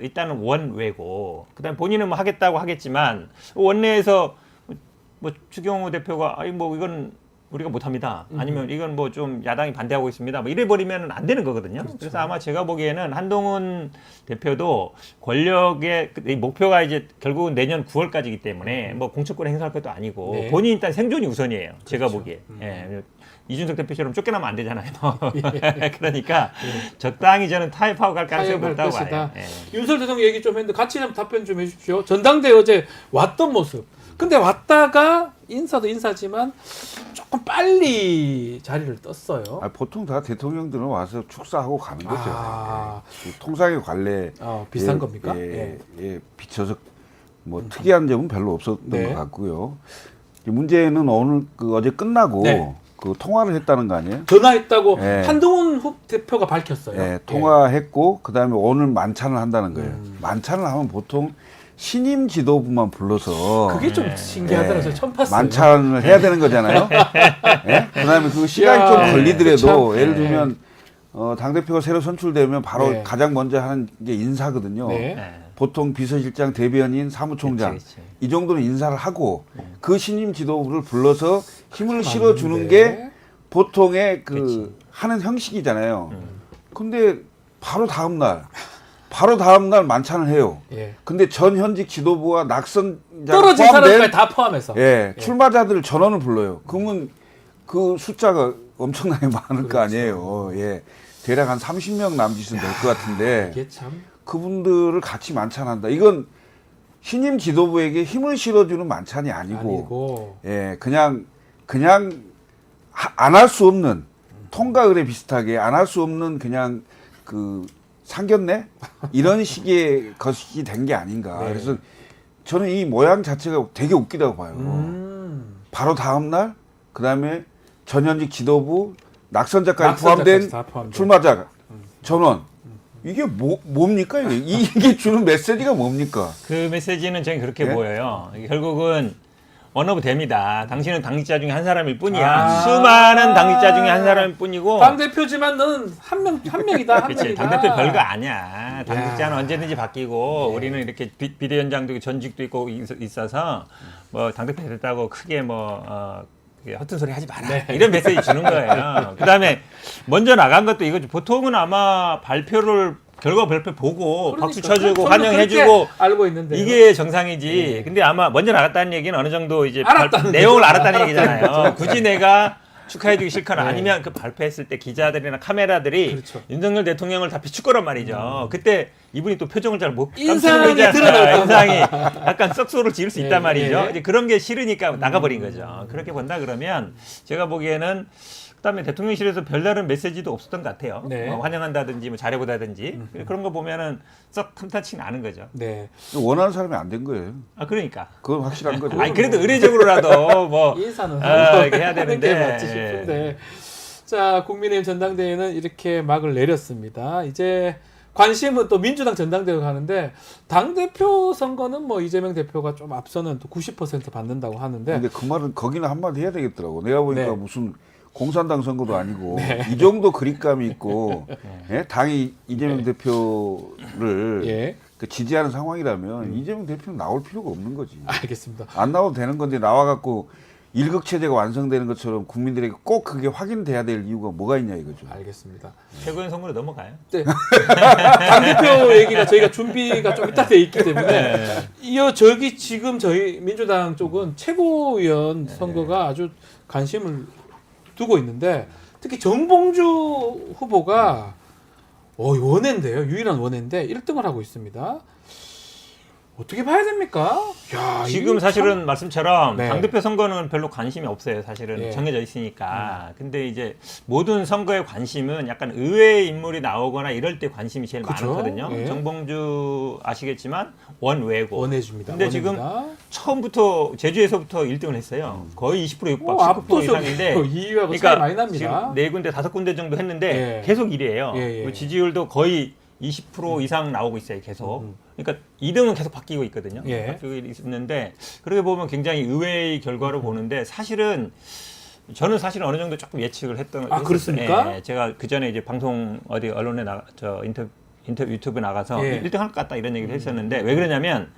일단은 원외고, 그다음 에 본인은 뭐 하겠다고 하겠지만 원내에서 뭐 추경호 대표가 아니 뭐 이건 우리가 못합니다. 아니면 이건 뭐 좀 야당이 반대하고 있습니다. 뭐 이래 버리면 안 되는 거거든요. 그렇죠. 그래서 아마 제가 보기에는 한동훈 대표도 권력의 이 목표가 이제 결국은 내년 9월까지이기 때문에 뭐 공천권 행사할 것도 아니고 네. 본인 일단 생존이 우선이에요. 제가 그렇죠. 보기에. 예. 이준석 대표처럼 쫓겨나면 안 되잖아요. 그러니까 적당히 저는 타협하고 갈 가능성이 타협할 높다고 것이다. 봐요. 예. 윤석열 대통령 얘기 좀 했는데 같이 한번 답변 좀 해주십시오. 전당대회 어제 왔던 모습. 근데 왔다가 인사도 인사지만 조금 빨리 자리를 떴어요. 보통 다 대통령들은 와서 축사하고 가는 거죠. 아. 예. 통상의 관례 비슷한 겁니까? 비춰서 뭐 특이한 점은 별로 없었던 네. 것 같고요. 문제는 오늘 어제 끝나고 네. 그 통화를 했다는 거 아니에요? 전화했다고 예. 한동훈 대표가 밝혔어요. 예, 통화했고 그다음에 오늘 만찬을 한다는 거예요. 만찬을 하면 보통 신임 지도부만 불러서 그게 좀 신기하더라고요. 처음 봤어요. 만찬을 해야 되는 거잖아요. 예? 그다음에 그 시간이 야, 좀 걸리더라도 참, 예를 들면 당대표가 새로 선출되면 바로 네. 가장 먼저 하는 게 인사거든요. 네. 예. 보통 비서실장, 대변인, 사무총장 그치, 그치. 이 정도는 인사를 하고 그 신임 지도부를 불러서 힘을 그렇게 실어주는 맞는데. 게 보통의 그 그치. 하는 형식이잖아요. 근데 바로 다음 날 만찬을 해요. 예. 근데 전 현직 지도부와 낙선자 떨어진 사람까지 다 포함해서. 예, 출마자들 전원을 불러요. 그러면 그 숫자가 엄청나게 많을 그렇죠. 거 아니에요. 예. 대략 한 30명 남짓은 될 것 같은데 이게 참. 그분들을 같이 만찬한다. 이건 신임 지도부에게 힘을 실어주는 만찬이 아니고, 예, 그냥 안 할 수 없는 통과 의례 비슷하게 안 할 수 없는 그냥 그 상견례 이런 식의 것이 된 게 아닌가. 네. 그래서 저는 이 모양 자체가 되게 웃기다고 봐요. 바로 다음 날 그다음에 전현직 지도부 낙선자까지 포함된 다 포함된. 출마자 전원. 이게 뭡니까? 이게 주는 메시지가 뭡니까? 그 메시지는 저는 그렇게 예? 보여요. 이게 결국은 원오브 됩니다. 당신은 당직자 중에 한 사람일 뿐이야. 아. 수많은 당직자 중에 한 사람일 뿐이고. 당 대표지만 너는 한 명이다. 한 그치, 명이다. 당대표 별거 아니야. 당직자는 야. 언제든지 바뀌고 우리는 이렇게 비대위원장도 있고 전직도 있고 있어서 뭐 당대표 됐다고 크게 허튼 소리 하지 마라. 네. 이런 메시지 주는 거예요. 그다음에 먼저 나간 것도 이거 보통은 아마 결과 발표 보고 박수 쳐주고 저는 환영해주고 그렇게 알고 있는데 이게 정상이지. 근데 아마 먼저 나갔다는 얘기는 어느 정도 이제 알았다는 내용을 거죠. 알았다는 얘기잖아요. 알았다는 굳이 내가 축하해주기 싫거나 네. 아니면 그 발표했을 때 기자들이나 카메라들이 그렇죠. 윤석열 대통령을 다 비출 거란 말이죠. 그때 이분이 또 표정을 잘 못 인상이 드러날까 봐. 인상이 약간 썩소를 지을 수 있단 네, 말이죠. 네. 이제 그런 게 싫으니까 나가버린 거죠. 그렇게 본다 그러면 제가 보기에는 그다음에 대통령실에서 별다른 메시지도 없었던 것 같아요. 네. 환영한다든지 뭐 잘해보다든지 그런 거 보면은 썩 탐탁치는 않은 거죠. 네. 원하는 사람이 안 된 거예요. 그러니까. 그건 확실한 거죠. 아니 그래도 의례적으로라도 뭐 인사는 이렇게 해야 하는 게 되는데. 맞지 싶은데. 자, 국민의힘 전당대회는 이렇게 막을 내렸습니다. 이제 관심은 또 민주당 전당대회 가는데 당대표 선거는 뭐 이재명 대표가 좀 앞서는 또 90% 받는다고 하는데 근데 그 말은 거기는 한마디 해야 되겠더라고. 내가 보니까 네. 무슨 공산당 선거도 아니고 이 정도 그립감이 있고 예? 당이 이재명 대표를 예. 그 지지하는 상황이라면 이재명 대표는 나올 필요가 없는 거지. 알겠습니다. 안 나와도 되는 건데 나와갖고 일극 체제가 완성되는 것처럼 국민들에게 꼭 그게 확인돼야 될 이유가 뭐가 있냐 이거죠. 알겠습니다. 최고의 선거로 넘어가요. 네. 당대표 얘기가 저희가 준비가 좀 이따 돼 있기 때문에 저기 지금 저희 민주당 쪽은 최고위원 선거가 아주 관심을 두고 있는데 특히 정봉주 후보가 원외인데요. 유일한 원외인데 1등을 하고 있습니다. 어떻게 봐야 됩니까? 야, 지금 이게 사실은 참- 말씀처럼 네. 당대표 선거는 별로 관심이 없어요. 사실은 예. 정해져 있으니까. 근데 이제 모든 선거의 관심은 약간 의외의 인물이 나오거나 이럴 때 관심이 제일 그죠? 많거든요. 예. 정봉주 아시겠지만 원외고. 원해줍니다. 근데 지금 처음부터 제주에서부터 1등을 했어요. 거의 20% 육박, 19% 이상인데. 2위하고 차이 많이 납니다. 지금 네 군데, 5군데 정도 했는데 예. 계속 1위예요. 예, 예. 그 지지율도 거의 20% 이상 나오고 있어요. 계속. 그러니까 2등은 계속 바뀌고 있거든요. 예. 바뀌고 있는데 그렇게 보면 굉장히 의외의 결과로 보는데 사실은 저는 사실 어느 정도 조금 예측을 했던. 아, 그렇습니까? 예, 제가 그 전에 이제 방송 어디 언론에 인터뷰 유튜브 나가서 예. 1등 할 것 같다 이런 얘기를 했었는데 왜 그러냐면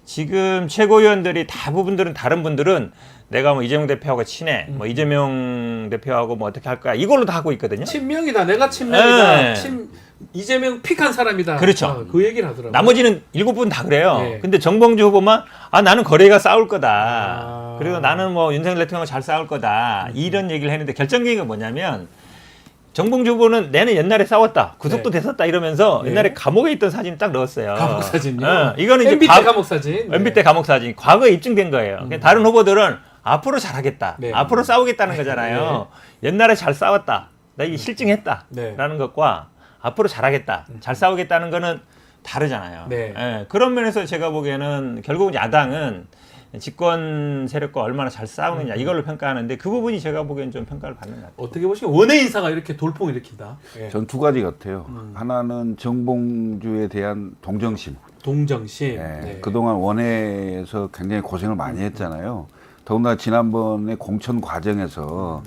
지금 최고위원들이 대부분들은 다른 분들은 내가 뭐 이재명 대표하고 친해, 뭐 이재명 대표하고 뭐 어떻게 할 거야 이걸로 다 하고 있거든요. 친명이다. 내가 친명이다. 네. 이재명 픽한 사람이다. 그렇죠. 그 얘기를 하더라고요. 나머지는 7분 다 그래요. 예. 근데 정봉주 후보만 나는 거래가 싸울 거다. 아. 그리고 나는 뭐 윤석열 대통령과 잘 싸울 거다. 이런 얘기를 했는데 결정적인 건 뭐냐면 정봉주 후보는 내는 옛날에 싸웠다. 구속도 네. 됐었다 이러면서 예. 옛날에 감옥에 있던 사진 딱 넣었어요. 감옥 사진요. 이거는 이제 MB 때 감옥 사진. MB 때 감옥 사진. 과거에 입증된 거예요. 다른 후보들은 앞으로 잘하겠다. 네. 앞으로 싸우겠다는 거잖아요. 옛날에 잘 싸웠다. 나 이게 실증했다. 네. 라는 것과 앞으로 잘하겠다. 잘 싸우겠다는 거는 다르잖아요. 네. 예, 그런 면에서 제가 보기에는 결국은 야당은 집권 세력과 얼마나 잘 싸우느냐 이걸로 평가하는데 그 부분이 제가 보기엔 좀 평가를 받는 것 같아요. 어떻게 보시면 원외 인사가 이렇게 돌풍을 일으킨다. 예. 전 두 가지 같아요. 하나는 정봉주에 대한 동정심. 동정심. 예, 네. 그동안 원외에서 굉장히 고생을 많이 했잖아요. 더군다나 지난번에 공천 과정에서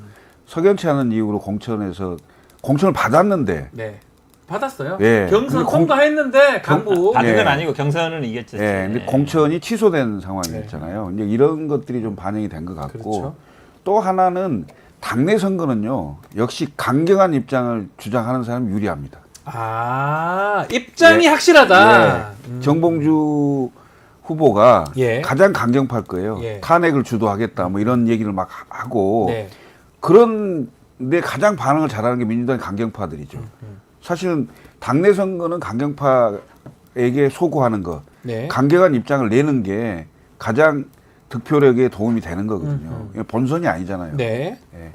석연치 않은 이유로 공천을 받았는데 네. 받았어요. 예. 경선 근데 통과했는데 강북. 받은 건 예. 아니고 경선은 이겼죠. 예, 근데 공천이 취소된 상황이었잖아요. 이제 이런 것들이 좀 반영이 된 것 같고 그렇죠. 또 하나는 당내 선거는요 역시 강경한 입장을 주장하는 사람이 유리합니다. 아, 입장이 예. 확실하다. 예. 정봉주 후보가 예. 가장 강경파일 거예요. 예. 탄핵을 주도하겠다 뭐 이런 얘기를 막 하고 네. 그런데 가장 반응을 잘하는 게 민주당의 강경파들이죠. 사실은 당내 선거는 강경파에게 소구하는 것, 네. 강경한 입장을 내는 게 가장 득표력에 도움이 되는 거거든요. 이게 본선이 아니잖아요. 네. 예.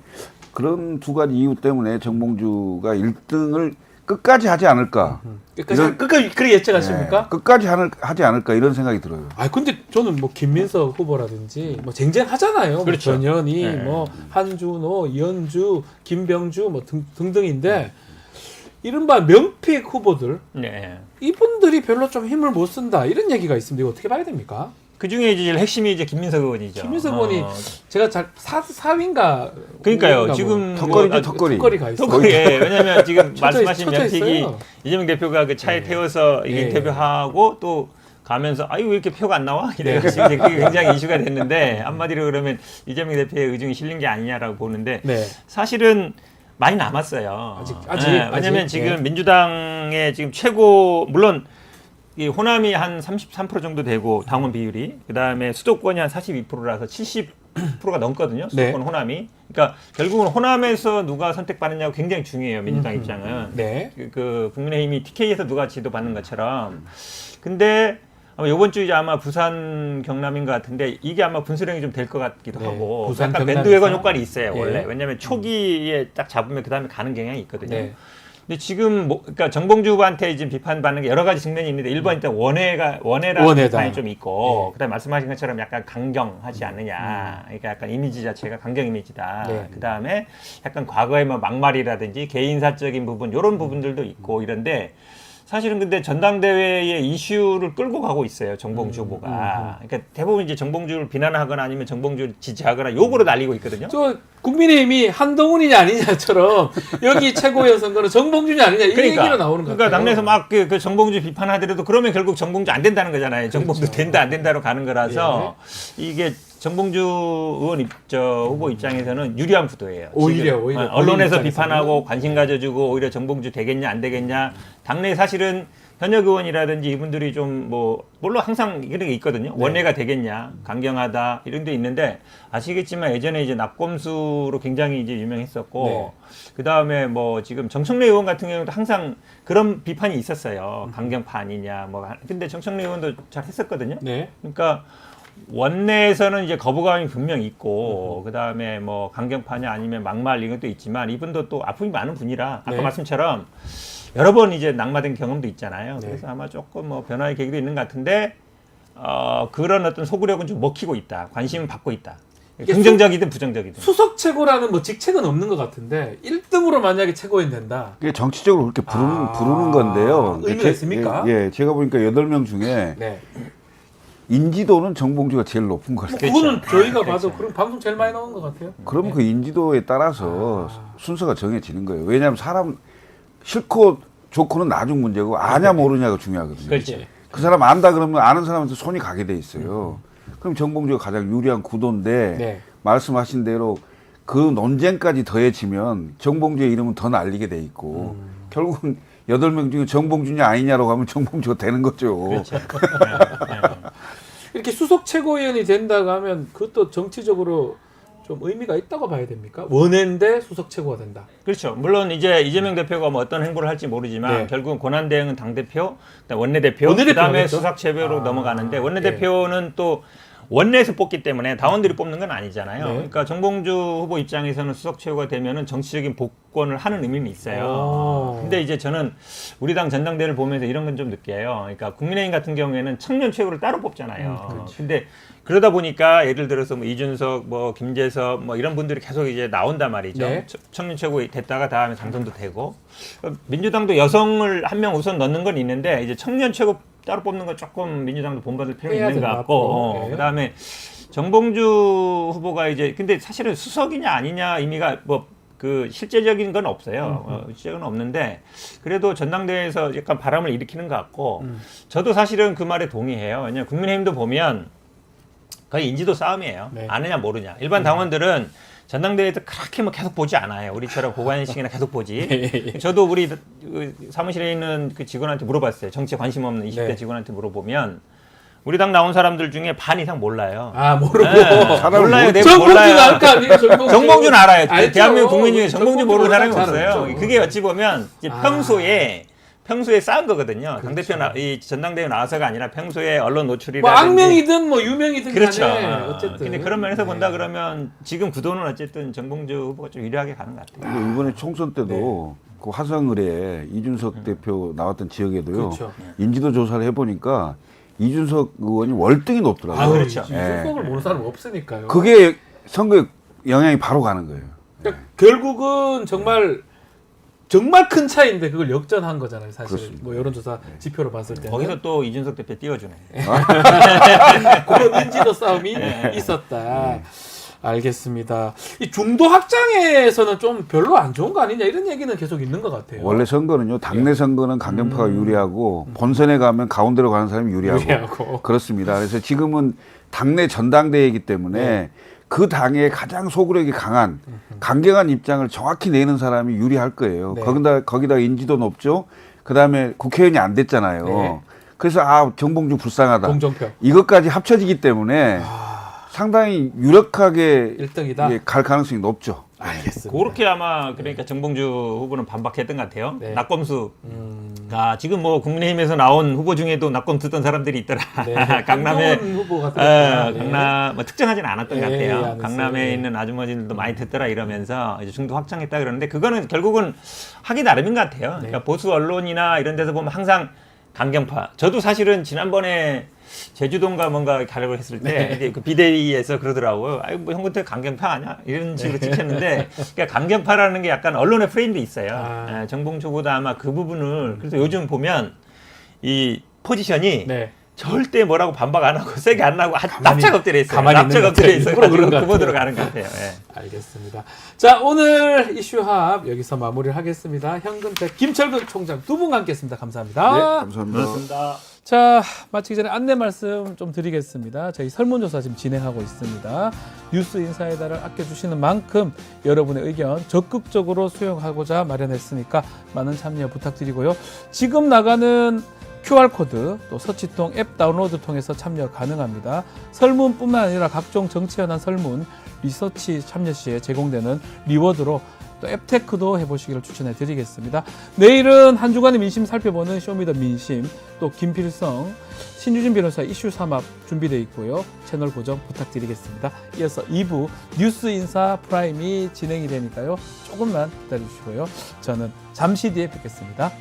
그런 두 가지 이유 때문에 정봉주가 1등을 끝까지 하지 않을까. 끝까지 그렇게 예측하십니까? 예, 끝까지 하지 않을까 이런 생각이 들어요. 아 근데 저는 뭐 김민석 후보라든지 뭐 쟁쟁하잖아요. 그렇죠. 뭐 전현희, 네. 뭐 한준호, 이현주, 김병주 뭐 등등인데 이른바 명픽 후보들 네. 이분들이 별로 좀 힘을 못 쓴다 이런 얘기가 있습니다. 이거 어떻게 봐야 됩니까? 그 중에 이제 제일 핵심이 이제 김민석 의원이죠. 김민석 의원이 제가 잘 사위인가 그러니까요. 지금 턱걸이죠, 뭐, 턱걸이. 턱걸이가 있어요. 턱걸이에 왜냐면 지금 쳐져 말씀하신 쳐져 명픽이 있어요. 이재명 대표가 그 차에 태워서 예. 인터뷰하고 또 가면서 아유 왜 이렇게 표가 안 나와? 이래가지고 이제 그게 굉장히 이슈가 됐는데 한마디로 그러면 이재명 대표의 의중이 실린 게 아니냐라고 보는데 네. 사실은 많이 남았어요. 아직, 왜냐면 아직, 지금 예. 민주당의 지금 최고 물론 이 호남이 한 33% 정도 되고 당원 비율이 그다음에 수도권이 한 42%라서 70%가 넘거든요. 수도권 네. 호남이. 그러니까 결국은 호남에서 누가 선택받느냐고 굉장히 중요해요. 민주당 입장은. 네. 그 국민의힘이 TK에서 누가 지도받는 것처럼. 근데 아마 이번 주 이제 아마 부산 경남인 것 같은데 이게 아마 분수령이 좀 될 것 같기도 네, 하고 부산 약간 경남에서? 밴드웨건 효과는 있어요 예. 원래. 왜냐하면 초기에 딱 잡으면 그 다음에 가는 경향이 있거든요. 네. 근데 지금 그러니까 정봉주 후보한테 지금 비판받는 게 여러 가지 측면이 있는데 1번 일단 원해라는 원해다. 비판이 좀 있고 네. 그다음에 말씀하신 것처럼 약간 강경하지 않느냐. 그러니까 약간 이미지 자체가 강경 이미지다. 네. 그다음에 약간 과거의 뭐 막말이라든지 개인사적인 부분 이런 부분들도 있고 이런데 사실은 근데 전당대회의 이슈를 끌고 가고 있어요. 정봉주 후보가. 그러니까 대부분 이제 정봉주를 비난하거나 아니면 정봉주를 지지하거나 욕으로 날리고 있거든요. 저 국민의힘이 한동훈이냐 아니냐처럼 여기 최고위원 선거는 정봉준이 아니냐 이 얘기로 나오는 것 같아요. 그러니까 당내에서 막 그 정봉주 비판하더라도 그러면 결국 정봉주 안 된다는 거잖아요. 정봉주 그렇죠. 된다 안 된다로 가는 거라서 이게 정봉주 의원 후보 입장에서는 유리한 구도예요. 오히려, 지금 오히려 언론에서 본인 입장에서는. 비판하고 관심 가져주고 오히려 정봉주 되겠냐 안 되겠냐. 당내 사실은 현역 의원이라든지 이분들이 좀 뭐 물론 항상 이런 게 있거든요. 원내가 되겠냐, 강경하다 이런 데 있는데 아시겠지만 예전에 이제 낙검수로 굉장히 이제 유명했었고 그 다음에 뭐 지금 정청래 의원 같은 경우도 항상 그런 비판이 있었어요. 강경파 아니냐 뭐 근데 정청래 의원도 잘 했었거든요. 네. 그러니까 원내에서는 이제 거부감이 분명히 있고 그 다음에 뭐 강경파냐 아니면 막말 이런 것도 있지만 이분도 또 아픔이 많은 분이라 아까 네. 말씀처럼 여러 번 이제 낙마된 경험도 있잖아요. 네. 그래서 아마 조금 뭐 변화의 계기도 있는 것 같은데 그런 어떤 소구력은 좀 먹히고 있다. 관심을 받고 있다. 이게 긍정적이든 부정적이든. 수석 최고라는 뭐 직책은 없는 것 같은데 1등으로 만약에 최고인 된다. 그게 정치적으로 그렇게 부르는 건데요. 의미가 있습니까? 예, 제가 보니까 8명 중에 네. 인지도는 정봉주가 제일 높은 것 뭐 같아요. 그거는 저희가 그렇죠. 봐도 그런 방송 제일 많이 나온 것 같아요. 그럼 그 인지도에 따라서 순서가 정해지는 거예요. 왜냐하면 사람 싫고 좋고는 나중 문제고 아냐 모르냐가 중요하거든요. 그렇지. 그 사람 안다 그러면 아는 사람한테 손이 가게 돼 있어요. 그럼 정봉주가 가장 유리한 구도인데 네. 말씀하신 대로 그 논쟁까지 더해지면 정봉주의 이름은 더 날리게 돼 있고 결국은 8명 중에 정봉주냐 아니냐라고 하면 정봉주가 되는 거죠. 그렇죠. 이렇게 수석 최고위원이 된다고 하면 그것도 정치적으로 좀 의미가 있다고 봐야 됩니까? 원외인데 수석 최고가 된다. 그렇죠. 물론 이제 이재명 대표가 뭐 어떤 행보를 할지 모르지만 네. 결국은 권한 대행은 당 대표, 원내대표, 원내대표가 그다음에 됐죠? 수석 최고로 넘어가는데 원내대표는 네. 또 원내에서 뽑기 때문에 당원들이 뽑는 건 아니잖아요. 네. 그러니까 정봉주 후보 입장에서는 수석 최고가 되면은 정치적인 복권을 하는 의미는 있어요. 근데 이제 저는 우리 당 전당대회를 보면서 이런 건 좀 느껴요. 그러니까 국민의힘 같은 경우에는 청년 최고를 따로 뽑잖아요. 근데 그러다 보니까 예를 들어서 뭐 이준석, 뭐 김재섭, 뭐 이런 분들이 계속 이제 나온단 말이죠. 네. 청년 최고 됐다가 다음에 당선도 되고 민주당도 여성을 한 명 우선 넣는 건 있는데 이제 청년 최고 따로 뽑는 건 조금 민주당도 본받을 필요가 해야 있는 것 된다, 같고 앞으로. 네. 그다음에 정봉주 후보가 이제 근데 사실은 수석이냐 아니냐 의미가 뭐 그 실제적인 건 없어요. 실제는 없는데 그래도 전당대회에서 약간 바람을 일으키는 것 같고 저도 사실은 그 말에 동의해요. 왜냐하면 국민의힘도 보면 거의 인지도 싸움이에요. 네. 아느냐 모르냐. 일반 당원들은 전당대회에서 그렇게 뭐 계속 보지 않아요. 우리처럼 고관식이나 계속 보지. 저도 우리 그 사무실에 있는 그 직원한테 물어봤어요. 정치에 관심 없는 20대 네. 직원한테 물어보면 우리 당 나온 사람들 중에 반 이상 몰라요. 아 모르고 네. 몰라요. 내가 정봉주는 몰라요. 알 거 아니에요. 정봉주는 알아요. 알죠. 대한민국 국민 중에 정봉주 모르는 사람이 잘 없어요. 알죠. 그게 어찌 보면 이제 아. 평소에 쌓은 거거든요. 그렇죠. 당대표 이 전당대회 나와서가 아니라 평소에 언론 뭐 노출이라든지 악명이든 뭐 유명이든 그렇죠. 간에 어쨌든. 근데 그런 면에서 본다 네. 그러면 지금 구도는 어쨌든 정봉주 후보가 좀 유리하게 가는 것 같아요. 근데 이번에 총선 때도 그 화성을에 이준석 대표 나왔던 지역에도요. 그렇죠. 인지도 조사를 해보니까 이준석 의원이 월등히 높더라고요. 아, 그렇죠. 수석을 모르는 사람 없으니까요. 그게 선거에 영향이 바로 가는 거예요. 그러니까 결국은 정말 큰 차이인데 그걸 역전한 거잖아요, 사실. 그렇습니다. 뭐 여론조사 지표로 봤을 때는. 거기서 또 이준석 대표 띄워주네. 그런 인지도 싸움이 있었다. 알겠습니다. 이 중도 확장에서는 좀 별로 안 좋은 거 아니냐 이런 얘기는 계속 있는 것 같아요. 원래 선거는요. 당내 선거는 강경파가 유리하고 본선에 가면 가운데로 가는 사람이 유리하고. 그렇습니다. 그래서 지금은 당내 전당대회이기 때문에 네. 그 당의 가장 소구력이 강한 강경한 입장을 정확히 내는 사람이 유리할 거예요. 네. 거기다가 인지도 높죠. 그다음에 국회의원이 안 됐잖아요. 네. 그래서 정봉주 불쌍하다. 공정표. 이것까지 합쳐지기 때문에 상당히 유력하게 1등이다. 갈 가능성이 높죠. 알겠습니다. 그렇게 아마 그러니까 정봉주 후보는 반박했던 것 같아요. 네. 낙검수가 지금 뭐 국민의힘에서 나온 후보 중에도 낙검 듣던 사람들이 있더라. 네. 강남에 한동훈 후보가 들었다. 네. 강남 뭐 특정하지는 않았던 것 네, 같아요. 안 강남에 했어요. 있는 아주머니들도 많이 듣더라 이러면서 이제 중도 확장했다 그러는데 그거는 결국은 하기 나름인 것 같아요. 네. 그러니까 보수 언론이나 이런 데서 보면 항상 강경파. 저도 사실은 지난번에 제주도인가 뭔가 가려고 했을 때 이제 그 비대위에서 그러더라고요. 아이 뭐 형한테 강경파 아니야? 이런 식으로 찍혔는데 그러니까 강경파라는 게 약간 언론의 프레임도 있어요. 정봉주보다 아마 그 부분을 그래서 요즘 보면 이 포지션이 네. 절대 뭐라고 반박 안 하고 세게 안 하고 가만히- 납작 엎드려 있어요. 가만히 있는 납작 것 엎드려 같아요. 있어요. 일부러 그런 것 그거 같아요. 들어가는 것 같아요. 예. 알겠습니다. 자, 오늘 이슈합 여기서 마무리를 하겠습니다. 현근택, 김철근 총장 두 분과 함께했습니다. 감사합니다. 네, 감사합니다. 그렇습니다. 자, 마치기 전에 안내 말씀 좀 드리겠습니다. 저희 설문조사 지금 진행하고 있습니다. 뉴스 인사이다를 아껴주시는 만큼 여러분의 의견 적극적으로 수용하고자 마련했으니까 많은 참여 부탁드리고요. 지금 나가는 QR코드 또 서치통 앱 다운로드 통해서 참여 가능합니다. 설문뿐만 아니라 각종 정치 현안 설문 리서치 참여 시에 제공되는 리워드로 또 앱테크도 해보시기를 추천해 드리겠습니다. 내일은 한 주간의 민심 살펴보는 쇼미더 민심, 또 김필성, 신유진 변호사 이슈 3합 준비되어 있고요. 채널 고정 부탁드리겠습니다. 이어서 2부 뉴스 인사 프라임이 진행이 되니까요. 조금만 기다려주시고요. 저는 잠시 뒤에 뵙겠습니다.